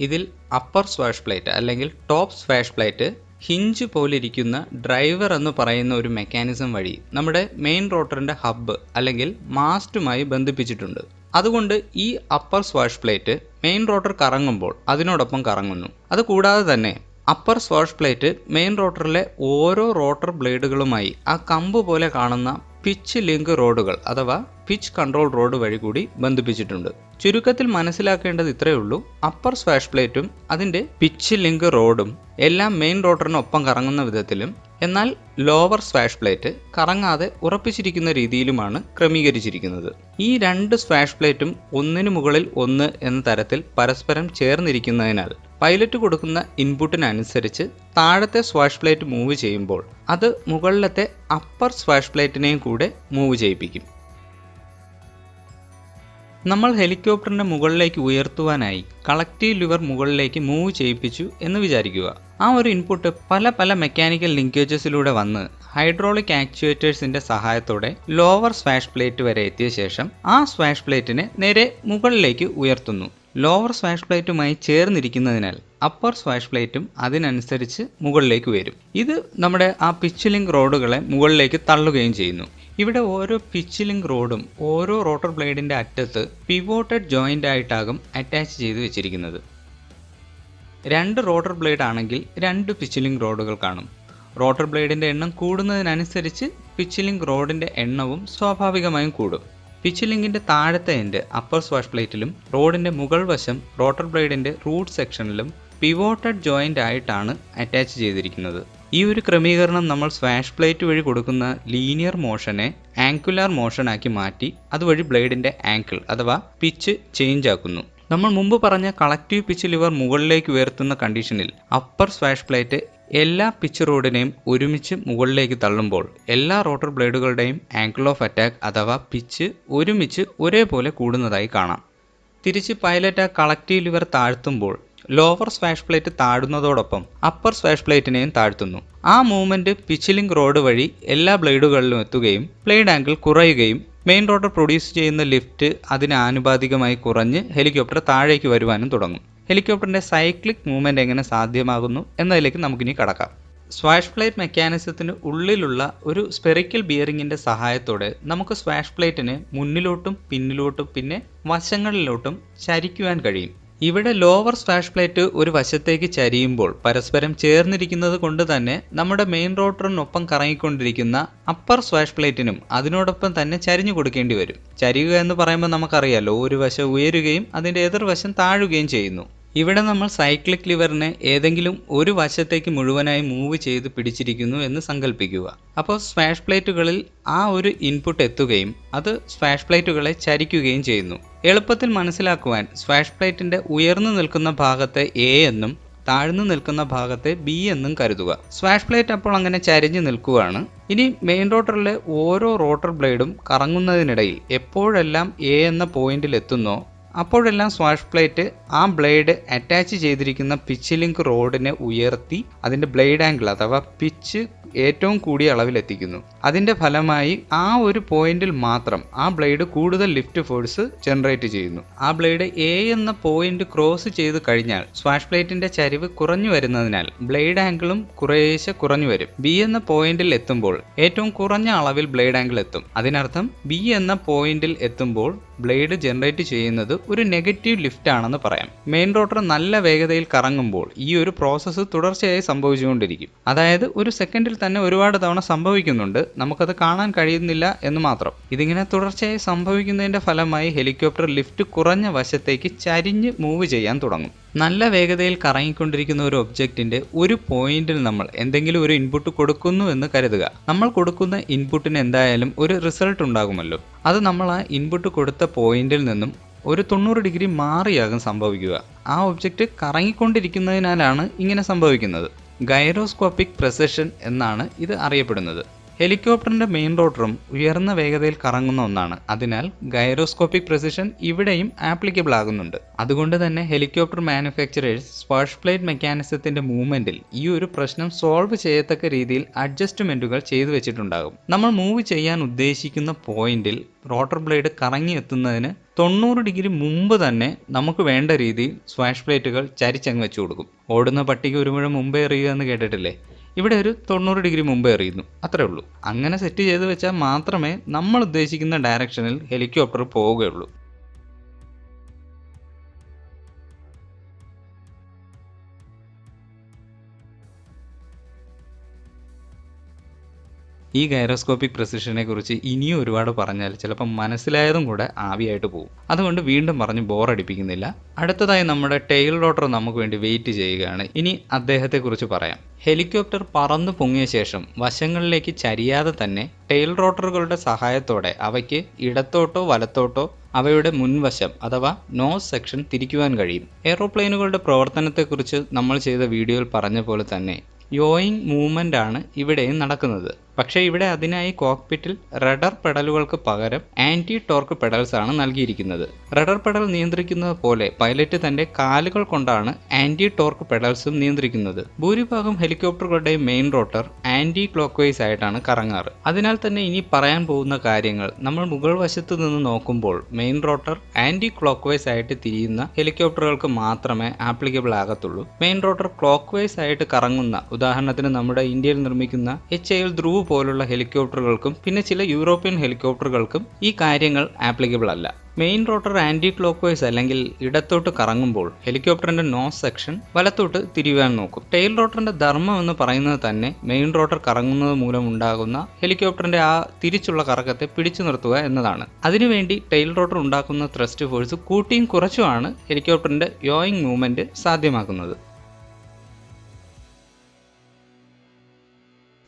ഇതിൽ അപ്പർ സ്വാഷ് പ്ലേറ്റ് അല്ലെങ്കിൽ ടോപ്പ് സ്വാഷ് പ്ലേറ്റ് ഹിഞ്ച് പോലിരിക്കുന്ന ഡ്രൈവർ എന്ന് പറയുന്ന ഒരു മെക്കാനിസം വഴി നമ്മുടെ മെയിൻ റോട്ടറിൻ്റെ ഹബ്ബ് അല്ലെങ്കിൽ മാസ്റ്റുമായി ബന്ധിപ്പിച്ചിട്ടുണ്ട്. അതുകൊണ്ട് ഈ upper swash plate main rotor കറങ്ങുമ്പോൾ അതിനോടൊപ്പം കറങ്ങുന്നു. അതുകൂടാതെ തന്നെ അപ്പർ സ്വാഷ് പ്ലേറ്റ് മെയിൻ റോട്ടറിലെ ഓരോ റോട്ടർ ബ്ലേഡുകളുമായി ആ കമ്പ് പോലെ കാണുന്ന പിച്ച് ലിങ്ക് റോഡുകൾ അഥവാ പിച്ച് കൺട്രോൾ റോഡ് വഴി കൂടി ബന്ധിപ്പിച്ചിട്ടുണ്ട്. ചുരുക്കത്തിൽ മനസ്സിലാക്കേണ്ടത് ഇത്രയേ ഉള്ളൂ. അപ്പർ സ്വാഷ് പ്ലേറ്റും അതിൻ്റെ പിച്ച് ലിങ്ക് റോഡും എല്ലാം മെയിൻ റോട്ടറിനൊപ്പം കറങ്ങുന്ന വിധത്തിലും എന്നാൽ ലോവർ സ്വാഷ് പ്ലേറ്റ് കറങ്ങാതെ ഉറപ്പിച്ചിരിക്കുന്ന രീതിയിലുമാണ് ക്രമീകരിച്ചിരിക്കുന്നത്. ഈ രണ്ട് സ്വാഷ് പ്ലേറ്റും ഒന്നിനു മുകളിൽ ഒന്ന് എന്ന തരത്തിൽ പരസ്പരം ചേർന്നിരിക്കുന്നതിനാൽ പൈലറ്റ് കൊടുക്കുന്ന ഇൻപുട്ടിനനുസരിച്ച് താഴത്തെ സ്വാഷ് പ്ലേറ്റ് മൂവ് ചെയ്യുമ്പോൾ അത് മുകളിലത്തെ അപ്പർ സ്വാഷ് പ്ലേറ്റിനെയും കൂടെ മൂവ് ചെയ്യിപ്പിക്കും. നമ്മൾ ഹെലികോപ്റ്ററിന്റെ മുകളിലേക്ക് ഉയർത്തുവാനായി കളക്റ്റീവ് ലിവർ മുകളിലേക്ക് മൂവ് ചെയ്യിപ്പിച്ചു എന്ന് വിചാരിക്കുക. ആ ഒരു ഇൻപുട്ട് പല മെക്കാനിക്കൽ ലിങ്കേജസിലൂടെ വന്ന് ഹൈഡ്രോളിക് ആക്ച്വേറ്റേഴ്സിന്റെ സഹായത്തോടെ ലോവർ സ്വാഷ് പ്ലേറ്റ് വരെ എത്തിയ ശേഷം ആ സ്വാഷ് പ്ലേറ്റിനെ നേരെ മുകളിലേക്ക് ഉയർത്തുന്നു. ലോവർ സ്വാഷ് പ്ലേറ്റുമായി ചേർന്നിരിക്കുന്നതിനാൽ അപ്പർ സ്വാഷ് പ്ലേറ്റും അതിനനുസരിച്ച് മുകളിലേക്ക് ഉയരും. ഇത് നമ്മുടെ ആ പിച്ച് ലിങ്ക് റോഡുകളെ മുകളിലേക്ക് തള്ളുകയും ചെയ്യുന്നു. ഇവിടെ ഓരോ പിച്ച് ലിങ്ക് റോഡും ഓരോ റോട്ടർ ബ്ലേഡിന്റെ അറ്റത്ത് പിവോട്ടഡ് ജോയിന്റ് ആയിട്ടാകും അറ്റാച്ച് ചെയ്ത് വെച്ചിരിക്കുന്നത്. 2 റോട്ടർ ബ്ലേഡ് ആണെങ്കിൽ 2 പിച്ച് ലിങ്ക് റോഡുകൾ കാണും. റോട്ടർ ബ്ലേഡിന്റെ എണ്ണം കൂടുന്നതിനനുസരിച്ച് പിച്ച് ലിങ്ക് റോഡിന്റെ എണ്ണവും സ്വാഭാവികമായും കൂടും. പിച്ച് ലിങ്കിന്റെ താഴത്തെ എൻഡ് അപ്പർ സ്വാഷ് പ്ലേറ്റിലും റോഡിന്റെ മുകൾ വശം റോട്ടർ ബ്ലേഡിന്റെ റൂട്ട് സെക്ഷനിലും പിവോട്ടഡ് ജോയിന്റ് ആയിട്ടാണ് അറ്റാച്ച് ചെയ്തിരിക്കുന്നത്. ഈ ഒരു ക്രമീകരണം നമ്മൾ സ്വാഷ് പ്ലേറ്റ് വഴി കൊടുക്കുന്ന ലീനിയർ മോഷനെ ആങ്കുലാർ മോഷനാക്കി മാറ്റി അതുവഴി ബ്ലേഡിന്റെ ആങ്കിൾ അഥവാ പിച്ച് ചേഞ്ച് ആക്കുന്നു. നമ്മൾ മുമ്പ് പറഞ്ഞ കളക്റ്റീവ് പിച്ച് ലിവർ മുകളിലേക്ക് ഉയർത്തുന്ന കണ്ടീഷനിൽ അപ്പർ സ്വാഷ് പ്ലേറ്റ് എല്ലാ പിച്ച് റോഡിനെയും ഒരുമിച്ച് മുകളിലേക്ക് തള്ളുമ്പോൾ എല്ലാ റോട്ടർ ബ്ലേഡുകളുടെയും ആങ്കിൾ ഓഫ് അറ്റാക്ക് അഥവാ പിച്ച് ഒരുമിച്ച് ഒരേപോലെ കൂടുന്നതായി കാണാം. തിരിച്ച് പൈലറ്റ് ആ കളക്റ്റീവ് ലിവർ താഴ്ത്തുമ്പോൾ ലോവർ സ്വാഷ് പ്ലേറ്റ് താഴുന്നതോടൊപ്പം അപ്പർ സ്വാഷ് പ്ലേറ്റിനെയും താഴ്ത്തുന്നു. ആ മൂവ്മെന്റ് പിച്ച് ലിങ്ക് റോഡ് വഴി എല്ലാ ബ്ലേഡുകളിലും എത്തുകയും ബ്ലേഡ് ആംഗിൾ കുറയുകയും മെയിൻ റോട്ടർ പ്രൊഡ്യൂസ് ചെയ്യുന്ന ലിഫ്റ്റ് അതിന് ആനുപാതികമായി കുറഞ്ഞ് ഹെലികോപ്റ്റർ താഴേക്ക് വരുവാനും തുടങ്ങും. ഹെലികോപ്റ്ററിന്റെ സൈക്ലിക് മൂവ്മെന്റ് എങ്ങനെ സാധ്യമാകുന്നു എന്നതിലേക്ക് നമുക്കിനി കടക്കാം. സ്വാഷ് പ്ലേറ്റ് മെക്കാനിസത്തിന് ഉള്ളിലുള്ള ഒരു സ്പെറിക്കൽ ബിയറിങ്ങിന്റെ സഹായത്തോടെ നമുക്ക് സ്വാഷ് പ്ലേറ്റിനെ മുന്നിലോട്ടും പിന്നിലോട്ടും പിന്നെ വശങ്ങളിലോട്ടും ചരിക്കുവാൻ കഴിയും. ഇവിടെ ലോവർ സ്വാഷ് പ്ലേറ്റ് ഒരു വശത്തേക്ക് ചരിയുമ്പോൾ പരസ്പരം ചേർന്നിരിക്കുന്നത് കൊണ്ട് തന്നെ നമ്മുടെ മെയിൻ റോട്ടറിനൊപ്പം കറങ്ങിക്കൊണ്ടിരിക്കുന്ന അപ്പർ സ്വാഷ് പ്ലേറ്റിനും അതിനോടൊപ്പം തന്നെ ചരിഞ്ഞു കൊടുക്കേണ്ടി വരും. ചരിയുക എന്ന് പറയുമ്പോൾ നമുക്കറിയാലോ, ഒരു വശം ഉയരുകയും അതിൻ്റെ എതിർവശം താഴുകയും ചെയ്യുന്നു. ഇവിടെ നമ്മൾ സൈക്ലിക് ലിവറിനെ ഏതെങ്കിലും ഒരു വശത്തേക്ക് മുഴുവനായി മൂവ് ചെയ്ത് പിടിച്ചിരിക്കുന്നു എന്ന് സങ്കല്പിക്കുക. അപ്പോൾ സ്വാഷ് പ്ലേറ്റുകളിൽ ആ ഒരു ഇൻപുട്ട് എത്തുകയും അത് സ്വാഷ് പ്ലേറ്റുകളെ ചരിക്കുകയും ചെയ്യുന്നു. എളുപ്പത്തിൽ മനസ്സിലാക്കുവാൻ സ്വാഷ് പ്ലേറ്റിന്റെ ഉയർന്നു നിൽക്കുന്ന ഭാഗത്തെ എ എന്നും താഴ്ന്നു നിൽക്കുന്ന ഭാഗത്തെ ബി എന്നും കരുതുക. സ്വാഷ് പ്ലേറ്റ് അപ്പോൾ അങ്ങനെ ചരിഞ്ഞു നിൽക്കുകയാണ്. ഇനി മെയിൻ റോട്ടറിലെ ഓരോ റോട്ടർ ബ്ലേഡും കറങ്ങുന്നതിനിടയിൽ എപ്പോഴെല്ലാം എ എന്ന പോയിന്റിൽ എത്തുന്നോ അപ്പോഴെല്ലാം സ്വാഷ് പ്ലേറ്റ് ആ ബ്ലേഡ് അറ്റാച്ച് ചെയ്തിരിക്കുന്ന പിച്ച് ലിങ്ക് റോഡിനെ ഉയർത്തി അതിൻ്റെ ബ്ലേഡ് ആംഗിൾ അഥവാ പിച്ച് ഏറ്റവും കൂടിയ അളവിലെത്തിക്കുന്നു. അതിൻ്റെ ഫലമായി ആ ഒരു പോയിന്റിൽ മാത്രം ആ ബ്ലേഡ് കൂടുതൽ ലിഫ്റ്റ് ഫോഴ്സ് ജനറേറ്റ് ചെയ്യുന്നു. ആ ബ്ലേഡ് എ എന്ന പോയിന്റ് ക്രോസ് ചെയ്ത് കഴിഞ്ഞാൽ സ്വാഷ് പ്ലേറ്റിന്റെ ചരിവ് കുറഞ്ഞു വരുന്നതിനാൽ ബ്ലേഡ് ആംഗിളും കുറേശ്ശെ കുറഞ്ഞു വരും. ബി എന്ന പോയിന്റിൽ എത്തുമ്പോൾ ഏറ്റവും കുറഞ്ഞ അളവിൽ ബ്ലേഡ് ആംഗിൾ എത്തും. അതിനർത്ഥം ബി എന്ന പോയിന്റിൽ എത്തുമ്പോൾ ബ്ലേഡ് ജനറേറ്റ് ചെയ്യുന്നത് ഒരു നെഗറ്റീവ് ലിഫ്റ്റ് ആണെന്ന് പറയാം. മെയിൻ റോട്ടർ നല്ല വേഗതയിൽ കറങ്ങുമ്പോൾ ഈ ഒരു പ്രോസസ്സ് തുടർച്ചയായി സംഭവിച്ചുകൊണ്ടിരിക്കും. അതായത് ഒരു സെക്കൻഡിൽ തന്നെ ഒരുപാട് തവണ സംഭവിക്കുന്നുണ്ട്, നമുക്കത് കാണാൻ കഴിയുന്നില്ല എന്ന് മാത്രം. ഇതിങ്ങനെ തുടർച്ചയായി സംഭവിക്കുന്നതിന്റെ ഫലമായി ഹെലികോപ്റ്റർ ലിഫ്റ്റ് കുറഞ്ഞ വശത്തേക്ക് ചരിഞ്ഞ് മൂവ് ചെയ്യാൻ തുടങ്ങും. നല്ല വേഗതയിൽ കറങ്ങിക്കൊണ്ടിരിക്കുന്ന ഒരു ഒബ്ജക്റ്റിന്റെ ഒരു പോയിന്റിൽ നമ്മൾ എന്തെങ്കിലും ഒരു ഇൻപുട്ട് കൊടുക്കുന്നു എന്ന് കരുതുക. നമ്മൾ കൊടുക്കുന്ന ഇൻപുട്ടിന് എന്തായാലും ഒരു റിസൾട്ട് ഉണ്ടാകുമല്ലോ. അത് നമ്മൾ ആ ഇൻപുട്ട് കൊടുത്ത പോയിന്റിൽ നിന്നും ഒരു 90 ഡിഗ്രി മാറിയാകും സംഭവിക്കുക. ആ ഒബ്ജക്റ്റ് കറങ്ങിക്കൊണ്ടിരിക്കുന്നതിനാലാണ് ഇങ്ങനെ സംഭവിക്കുന്നത്. ഗൈറോസ്കോപ്പിക് പ്രെസിഷൻ എന്നാണ് ഇത് അറിയപ്പെടുന്നത്. ഹെലികോപ്റ്ററിന്റെ മെയിൻ റോട്ടറും ഉയർന്ന വേഗതയിൽ കറങ്ങുന്ന ഒന്നാണ്. അതിനാൽ ഗൈറോസ്കോപ്പിക് പ്രെസിഷൻ ഇവിടെയും ആപ്ലിക്കബിൾ ആകുന്നുണ്ട്. അതുകൊണ്ട് തന്നെ ഹെലികോപ്റ്റർ മാനുഫാക്ചറേഴ്സ് സ്വാഷ് പ്ലേറ്റ് മെക്കാനിസത്തിന്റെ മൂവ്മെന്റിൽ ഈ ഒരു പ്രശ്നം സോൾവ് ചെയ്യത്തക്ക രീതിയിൽ അഡ്ജസ്റ്റ്മെന്റുകൾ ചെയ്തു വെച്ചിട്ടുണ്ടാകും. നമ്മൾ മൂവ് ചെയ്യാൻ ഉദ്ദേശിക്കുന്ന പോയിന്റിൽ റോട്ടർ ബ്ലേഡ് കറങ്ങി എത്തുന്നതിന് 90 ഡിഗ്രി മുമ്പ് തന്നെ നമുക്ക് വേണ്ട രീതിയിൽ സ്വാഷ് പ്ലേറ്റുകൾ ചരിച്ചങ്ങ് വെച്ചു കൊടുക്കും. ഓടുന്ന പട്ടിക്ക് ഒരു മുഴം മുമ്പേ എറിയുക എന്ന് കേട്ടിട്ടില്ലേ? ഇവിടെ ഒരു 90 ഡിഗ്രി മുമ്പേ എറിയുന്നു, അത്രേ ഉള്ളൂ. അങ്ങനെ സെറ്റ് ചെയ്ത് വെച്ചാൽ മാത്രമേ നമ്മൾ ഉദ്ദേശിക്കുന്ന ഡയറക്ഷനിൽ ഹെലികോപ്റ്റർ പോവുകയുള്ളൂ. ഈ ഗൈറോസ്കോപ്പിക് പ്രെസിഷനെ കുറിച്ച് ഇനിയും ഒരുപാട് പറഞ്ഞാൽ ചിലപ്പോൾ മനസ്സിലായതും കൂടെ ആവിയായിട്ട് പോകും. അതുകൊണ്ട് വീണ്ടും പറഞ്ഞ് ബോറടിപ്പിക്കുന്നില്ല. അടുത്തതായി നമ്മുടെ ടെയിൽ റോട്ടർ നമുക്ക് വേണ്ടി വെയിറ്റ് ചെയ്യുകയാണ്. ഇനി അദ്ദേഹത്തെക്കുറിച്ച് പറയാം. ഹെലികോപ്റ്റർ പറന്നു പൊങ്ങിയ ശേഷം വശങ്ങളിലേക്ക് ചരിയാതെ തന്നെ ടെയിൽ റോട്ടറുകളുടെ സഹായത്തോടെ അവയ്ക്ക് ഇടത്തോട്ടോ വലത്തോട്ടോ അവയുടെ മുൻവശം അഥവാ നോസ് സെക്ഷൻ തിരിക്കുവാൻ കഴിയും. എയ്റോപ്ലെയിനുകളുടെ പ്രവർത്തനത്തെക്കുറിച്ച് നമ്മൾ ചെയ്ത വീഡിയോയിൽ പറഞ്ഞ പോലെ തന്നെ യോയിങ് മൂവ്മെൻ്റ് ആണ് ഇവിടെയും നടക്കുന്നത്. പക്ഷേ ഇവിടെ അതിനായി കോക്പിറ്റിൽ റഡർ പെഡലുകൾക്ക് പകരം ആൻറ്റി ടോർക്ക് പെഡൽസ് ആണ് നൽകിയിരിക്കുന്നത്. റഡർ പെഡൽ നിയന്ത്രിക്കുന്നത് പോലെ പൈലറ്റ് തന്റെ കാലുകൾ കൊണ്ടാണ് ആൻറ്റി ടോർക്ക് പെഡൽസും നിയന്ത്രിക്കുന്നത്. ഭൂരിഭാഗം ഹെലികോപ്റ്ററുകളുടെയും main rotor anticlockwise ആയിട്ടാണ് കറങ്ങാറ്. അതിനാൽ തന്നെ ഇനി പറയാൻ പോകുന്ന കാര്യങ്ങൾ നമ്മൾ മുകൾ വശത്ത് നിന്ന് നോക്കുമ്പോൾ main rotor anti clock vice ആയിട്ട് തിരിയുന്ന ഹെലികോപ്റ്ററുകൾക്ക് മാത്രമേ ആപ്ലിക്കബിൾ ആകത്തുള്ളൂ. മെയിൻ റോട്ടർ ക്ലോക്ക് വൈസ് ആയിട്ട് കറങ്ങുന്ന, ഉദാഹരണത്തിന് നമ്മുടെ ഇന്ത്യയിൽ നിർമ്മിക്കുന്ന HAL ധ്രുവ് പോലുള്ള ഹെലികോപ്റ്ററുകൾക്കും പിന്നെ ചില യൂറോപ്യൻ ഹെലികോപ്റ്ററുകൾക്കും ഈ കാര്യങ്ങൾ ആപ്ലിക്കബിൾ അല്ല. Main rotor anticlockwise അല്ലെങ്കിൽ ഇടത്തോട്ട് കറങ്ങുമ്പോൾ ഹെലികോപ്റ്ററിന്റെ നോസ് സെക്ഷൻ വലത്തോട്ട് തിരിയുവാൻ നോക്കും. ടെയിൽ റോട്ടറിന്റെ ധർമ്മം എന്ന് പറയുന്നത് തന്നെ മെയിൻ റോട്ടർ കറങ്ങുന്നത് മൂലം ഉണ്ടാകുന്ന ഹെലികോപ്റ്ററിന്റെ ആ തിരിച്ചുള്ള കറക്കത്തെ പിടിച്ചു നിർത്തുക എന്നതാണ്. അതിനുവേണ്ടി ടെയിൽ റോട്ടർ ഉണ്ടാക്കുന്ന ത്രസ്റ്റ് ഫോഴ്സ് കൂട്ടിയും കുറച്ചുമാണ് ഹെലികോപ്റ്ററിന്റെ യോയിങ് മൂവ്മെന്റ് സാധ്യമാക്കുന്നത്.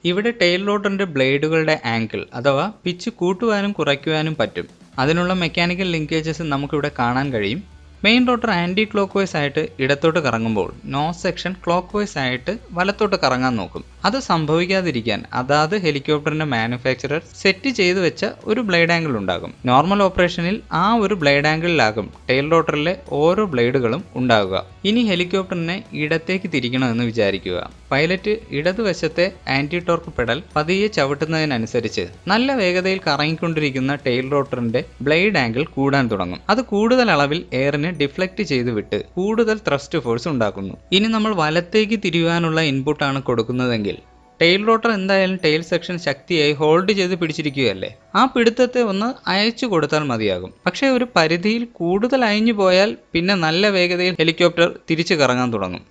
ഇവിടെ ടെയിൽ റോട്ടറിന്റെ ബ്ലേഡുകളുടെ ആംഗിൾ അഥവാ പിച്ച് കൂട്ടുവാനും കുറയ്ക്കുവാനും പറ്റും. അതിനുള്ള മെക്കാനിക്കൽ ലിങ്കേജസ് നമുക്കിവിടെ കാണാൻ കഴിയും. Main rotor anti clock vice ആയിട്ട് ഇടത്തോട്ട് കറങ്ങുമ്പോൾ നോസ് സെക്ഷൻ ക്ലോക്ക് വൈസ് ആയിട്ട് വലത്തോട്ട് കറങ്ങാൻ നോക്കും. അത് സംഭവിക്കാതിരിക്കാൻ അതാത് ഹെലികോപ്റ്ററിന്റെ മാനുഫാക്ചറർ സെറ്റ് ചെയ്തു വെച്ച ഒരു ബ്ലേഡ് ആംഗിൾ ഉണ്ടാകും. നോർമൽ ഓപ്പറേഷനിൽ ആ ഒരു ബ്ലേഡ് ആംഗിളിലാകും ടെയിൽ റോട്ടറിലെ ഓരോ ബ്ലേഡുകളും ഉണ്ടാകുക. ഇനി ഹെലികോപ്റ്ററിനെ ഇടത്തേക്ക് തിരിക്കണമെന്ന് വിചാരിക്കുക. പൈലറ്റ് ഇടതുവശത്തെ ആൻറ്റി ടോർക്ക് പെഡൽ പതിയെ ചവിട്ടുന്നതിനനുസരിച്ച് നല്ല വേഗതയിൽ കറങ്ങിക്കൊണ്ടിരിക്കുന്ന ടെയിൽ റോട്ടറിന്റെ ബ്ലേഡ് ആംഗിൾ കൂടാൻ തുടങ്ങും. അത് കൂടുതൽ അളവിൽ എയറിനെ ഡിഫ്ലക്ട് ചെയ്ത് വിട്ട് കൂടുതൽ ത്രസ്റ്റ് ഫോഴ്സ് ഉണ്ടാക്കുന്നു. ഇനി നമ്മൾ വലത്തേക്ക് തിരിയുവാനുള്ള ഇൻപുട്ടാണ് കൊടുക്കുന്നതെങ്കിൽ ടെയിൽ റോട്ടർ എന്തായാലും ടെയിൽ സെക്ഷൻ ശക്തിയായി ഹോൾഡ് ചെയ്ത് പിടിച്ചിരിക്കുകയല്ലേ. ആ പിടുത്തത്തെ ഒന്ന് അയച്ചു കൊടുത്താൽ മതിയാകും. പക്ഷേ ഒരു പരിധിയിൽ കൂടുതൽ അയഞ്ഞു പോയാൽ പിന്നെ നല്ല വേഗതയിൽ ഹെലികോപ്റ്റർ തിരിച്ചു കറങ്ങാൻ തുടങ്ങും.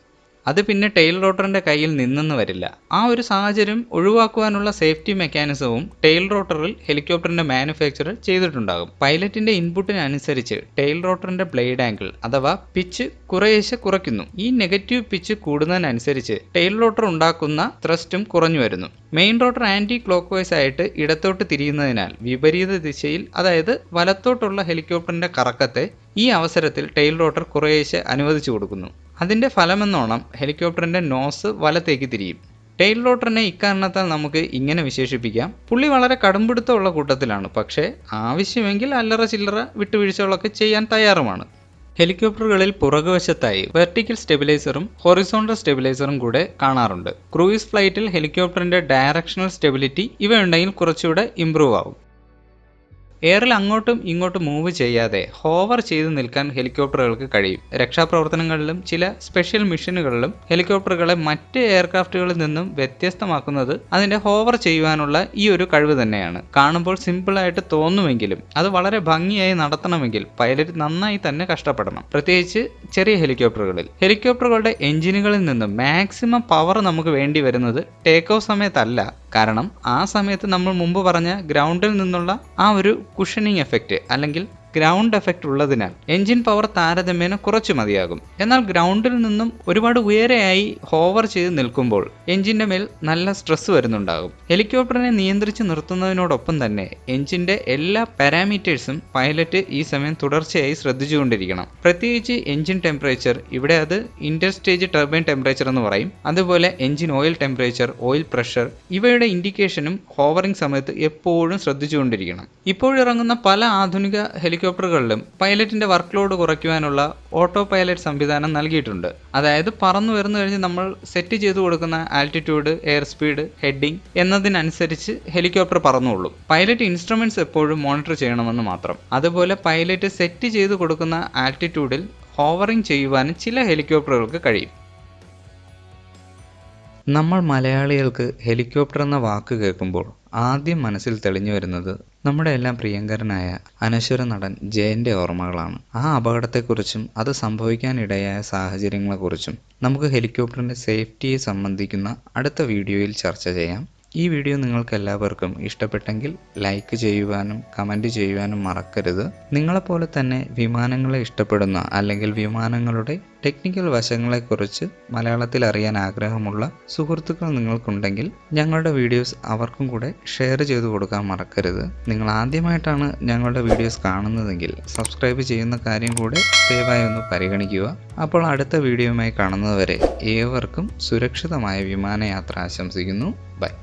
അത് പിന്നെ ടെയിൽ റോട്ടറിന്റെ കയ്യിൽ നിന്നെന്ന് വരില്ല. ആ ഒരു സാഹചര്യം ഒഴിവാക്കുവാനുള്ള സേഫ്റ്റി മെക്കാനിസവും ടെയിൽ റോട്ടറിൽ ഹെലികോപ്റ്ററിന്റെ മാനുഫാക്ചറർ ചെയ്തിട്ടുണ്ടാകും. പൈലറ്റിന്റെ ഇൻപുട്ടിനനുസരിച്ച് ടെയിൽ റോട്ടറിന്റെ ബ്ലേഡ് ആംഗിൾ അഥവാ പിച്ച് കുറേശ്ശെ കുറയ്ക്കുന്നു. ഈ നെഗറ്റീവ് പിച്ച് കൂടുന്നതിനനുസരിച്ച് ടെയിൽ റോട്ടർ ഉണ്ടാക്കുന്ന ത്രസ്റ്റും കുറഞ്ഞു വരുന്നു. Main rotor anti clock vice ആയിട്ട് ഇടത്തോട്ട് തിരിയുന്നതിനാൽ വിപരീത ദിശയിൽ അതായത് വലത്തോട്ടുള്ള ഹെലികോപ്റ്ററിന്റെ കറക്കത്തെ ഈ അവസരത്തിൽ ടെയിൽ റോട്ടർ കുറേശ്ശെ അനുവദിച്ചു കൊടുക്കുന്നു. അതിന്റെ ഫലമെന്നോണം ഹെലികോപ്റ്ററിന്റെ നോസ് വലത്തേക്ക് തിരിയും. ടെയിൽ റോട്ടറിനെ ഇക്കാരണത്താൽ നമുക്ക് ഇങ്ങനെ വിശേഷിപ്പിക്കാം: പുള്ളി വളരെ കടുംപിടുത്തമുള്ള കൂട്ടത്തിലാണ്, പക്ഷേ ആവശ്യമെങ്കിൽ അല്ലറ ചില്ലറ വിട്ടുവീഴ്ചകളൊക്കെ ചെയ്യാൻ തയ്യാറുമാണ്. ഹെലികോപ്റ്ററുകളിൽ പുറകുവശത്തായി വെർട്ടിക്കൽ സ്റ്റെബിലൈസറും ഹൊറിസോണ്ടൽ സ്റ്റെബിലൈസറും കൂടെ കാണാറുണ്ട്. ക്രൂയിസ് ഫ്ലൈറ്റിൽ ഹെലികോപ്റ്ററിന്റെ ഡയറക്ഷണൽ സ്റ്റെബിലിറ്റി ഇവയുണ്ടെങ്കിൽ കുറച്ചുകൂടെ ഇംപ്രൂവ് ആവും. എയറിൽ അങ്ങോട്ടും ഇങ്ങോട്ടും മൂവ് ചെയ്യാതെ ഹോവർ ചെയ്ത് നിൽക്കാൻ ഹെലികോപ്റ്ററുകൾക്ക് കഴിയും. രക്ഷാപ്രവർത്തനങ്ങളിലും ചില സ്പെഷ്യൽ മിഷനുകളിലും ഹെലികോപ്റ്ററുകളെ മറ്റ് എയർക്രാഫ്റ്റുകളിൽ നിന്നും വ്യത്യസ്തമാക്കുന്നത് അതിന്റെ ഹോവർ ചെയ്യുവാനുള്ള ഈ ഒരു കഴിവ് തന്നെയാണ്. കാണുമ്പോൾ സിമ്പിളായിട്ട് തോന്നുമെങ്കിലും അത് വളരെ ഭംഗിയായി നടത്തണമെങ്കിൽ പൈലറ്റ് നന്നായി തന്നെ കഷ്ടപ്പെടണം. പ്രത്യേകിച്ച് ചെറിയ ഹെലികോപ്റ്ററുകളിൽ. ഹെലികോപ്റ്ററുകളുടെ എഞ്ചിനുകളിൽ നിന്നും മാക്സിമം പവർ നമുക്ക് വേണ്ടി വരുന്നത് ടേക്ക് ഓഫ് സമയത്തല്ല. കാരണം ആ സമയത്ത് നമ്മൾ മുമ്പ് പറഞ്ഞ ഗ്രൗണ്ടിൽ നിന്നുള്ള ആ ഒരു കുഷനിങ് എഫക്റ്റ് അല്ലെങ്കിൽ ഗ്രൗണ്ട് എഫക്റ്റ് ഉള്ളതിനാൽ എഞ്ചിൻ പവർ താരതമ്യേന കുറച്ച് മതിയാകും. എന്നാൽ ഗ്രൗണ്ടിൽ നിന്നും ഒരുപാട് ഉയരെയായി ഹോവർ ചെയ്ത് നിൽക്കുമ്പോൾ എഞ്ചിന്റെ മേൽ നല്ല സ്ട്രെസ് വരുന്നുണ്ടാകും. ഹെലികോപ്റ്ററിനെ നിയന്ത്രിച്ച് നിർത്തുന്നതിനോടൊപ്പം തന്നെ എഞ്ചിന്റെ എല്ലാ പാരാമീറ്റേഴ്സും പൈലറ്റ് ഈ സമയം തുടർച്ചയായി ശ്രദ്ധിച്ചുകൊണ്ടിരിക്കണം. പ്രത്യേകിച്ച് എഞ്ചിൻ ടെമ്പറേച്ചർ, ഇവിടെ അത് ഇന്റർ സ്റ്റേജ് ടർബൈൻ ടെമ്പറേച്ചർ എന്ന് പറയും. അതുപോലെ engine oil temperature, oil pressure, ഇവയുടെ ഇൻഡിക്കേഷനും ഹോവറിംഗ് സമയത്ത് എപ്പോഴും ശ്രദ്ധിച്ചുകൊണ്ടിരിക്കണം. ഇപ്പോഴിറങ്ങുന്ന പല ആധുനിക ഹെലികോപ്റ്ററുകളിലും പൈലറ്റിന്റെ വർക്ക് ലോഡ് കുറയ്ക്കുവാനുള്ള ഓട്ടോ പൈലറ്റ് സംവിധാനം നൽകിയിട്ടുണ്ട്. അതായത് പറന്നു വരുന്നു കഴിഞ്ഞ് നമ്മൾ സെറ്റ് ചെയ്തു കൊടുക്കുന്ന ആൾട്ടിറ്റ്യൂഡ്, എയർ സ്പീഡ്, ഹെഡിങ് എന്നതിനനുസരിച്ച് ഹെലികോപ്റ്റർ പറന്നുള്ളൂ. പൈലറ്റ് ഇൻസ്ട്രുമെന്റ്സ് എപ്പോഴും മോണിറ്റർ ചെയ്യണമെന്ന് മാത്രം. അതുപോലെ പൈലറ്റ് സെറ്റ് ചെയ്തു കൊടുക്കുന്ന ആൾട്ടിറ്റ്യൂഡിൽ ഹോവറിംഗ് ചെയ്യുവാനും ചില ഹെലികോപ്റ്ററുകൾക്ക് കഴിയും. നമ്മൾ മലയാളികൾക്ക് ഹെലികോപ്റ്റർ എന്ന വാക്ക് കേൾക്കുമ്പോൾ ആദ്യം മനസ്സിൽ തെളിഞ്ഞു വരുന്നത് നമ്മുടെ എല്ലാം പ്രിയങ്കരനായ അനശ്വര നടൻ ജയന്റെ ഓർമ്മകളാണ്. ആ അപകടത്തെക്കുറിച്ചും അത് സംഭവിക്കാനിടയായ സാഹചര്യങ്ങളെക്കുറിച്ചും നമുക്ക് ഹെലികോപ്റ്ററിന്റെ സേഫ്റ്റിയെ സംബന്ധിക്കുന്ന അടുത്ത വീഡിയോയിൽ ചർച്ച ചെയ്യാം. ഈ വീഡിയോ നിങ്ങൾക്ക് എല്ലാവർക്കും ഇഷ്ടപ്പെട്ടെങ്കിൽ ലൈക്ക് ചെയ്യുവാനും കമൻറ്റ് ചെയ്യുവാനും മറക്കരുത്. നിങ്ങളെപ്പോലെ തന്നെ വിമാനങ്ങളെ ഇഷ്ടപ്പെടുന്ന അല്ലെങ്കിൽ വിമാനങ്ങളുടെ ടെക്നിക്കൽ വശങ്ങളെക്കുറിച്ച് മലയാളത്തിൽ അറിയാൻ ആഗ്രഹമുള്ള സുഹൃത്തുക്കൾ നിങ്ങൾക്കുണ്ടെങ്കിൽ ഞങ്ങളുടെ വീഡിയോസ് അവർക്കും കൂടെ ഷെയർ ചെയ്തു കൊടുക്കാൻ മറക്കരുത്. നിങ്ങൾ ആദ്യമായിട്ടാണ് ഞങ്ങളുടെ വീഡിയോസ് കാണുന്നതെങ്കിൽ സബ്സ്ക്രൈബ് ചെയ്യുന്ന കാര്യം കൂടെ ദയവായി ഒന്ന് പരിഗണിക്കുക. അപ്പോൾ അടുത്ത വീഡിയോയുമായി കാണുന്നതുവരെ ഏവർക്കും സുരക്ഷിതമായ വിമാനയാത്ര ആശംസിക്കുന്നു. ബൈ.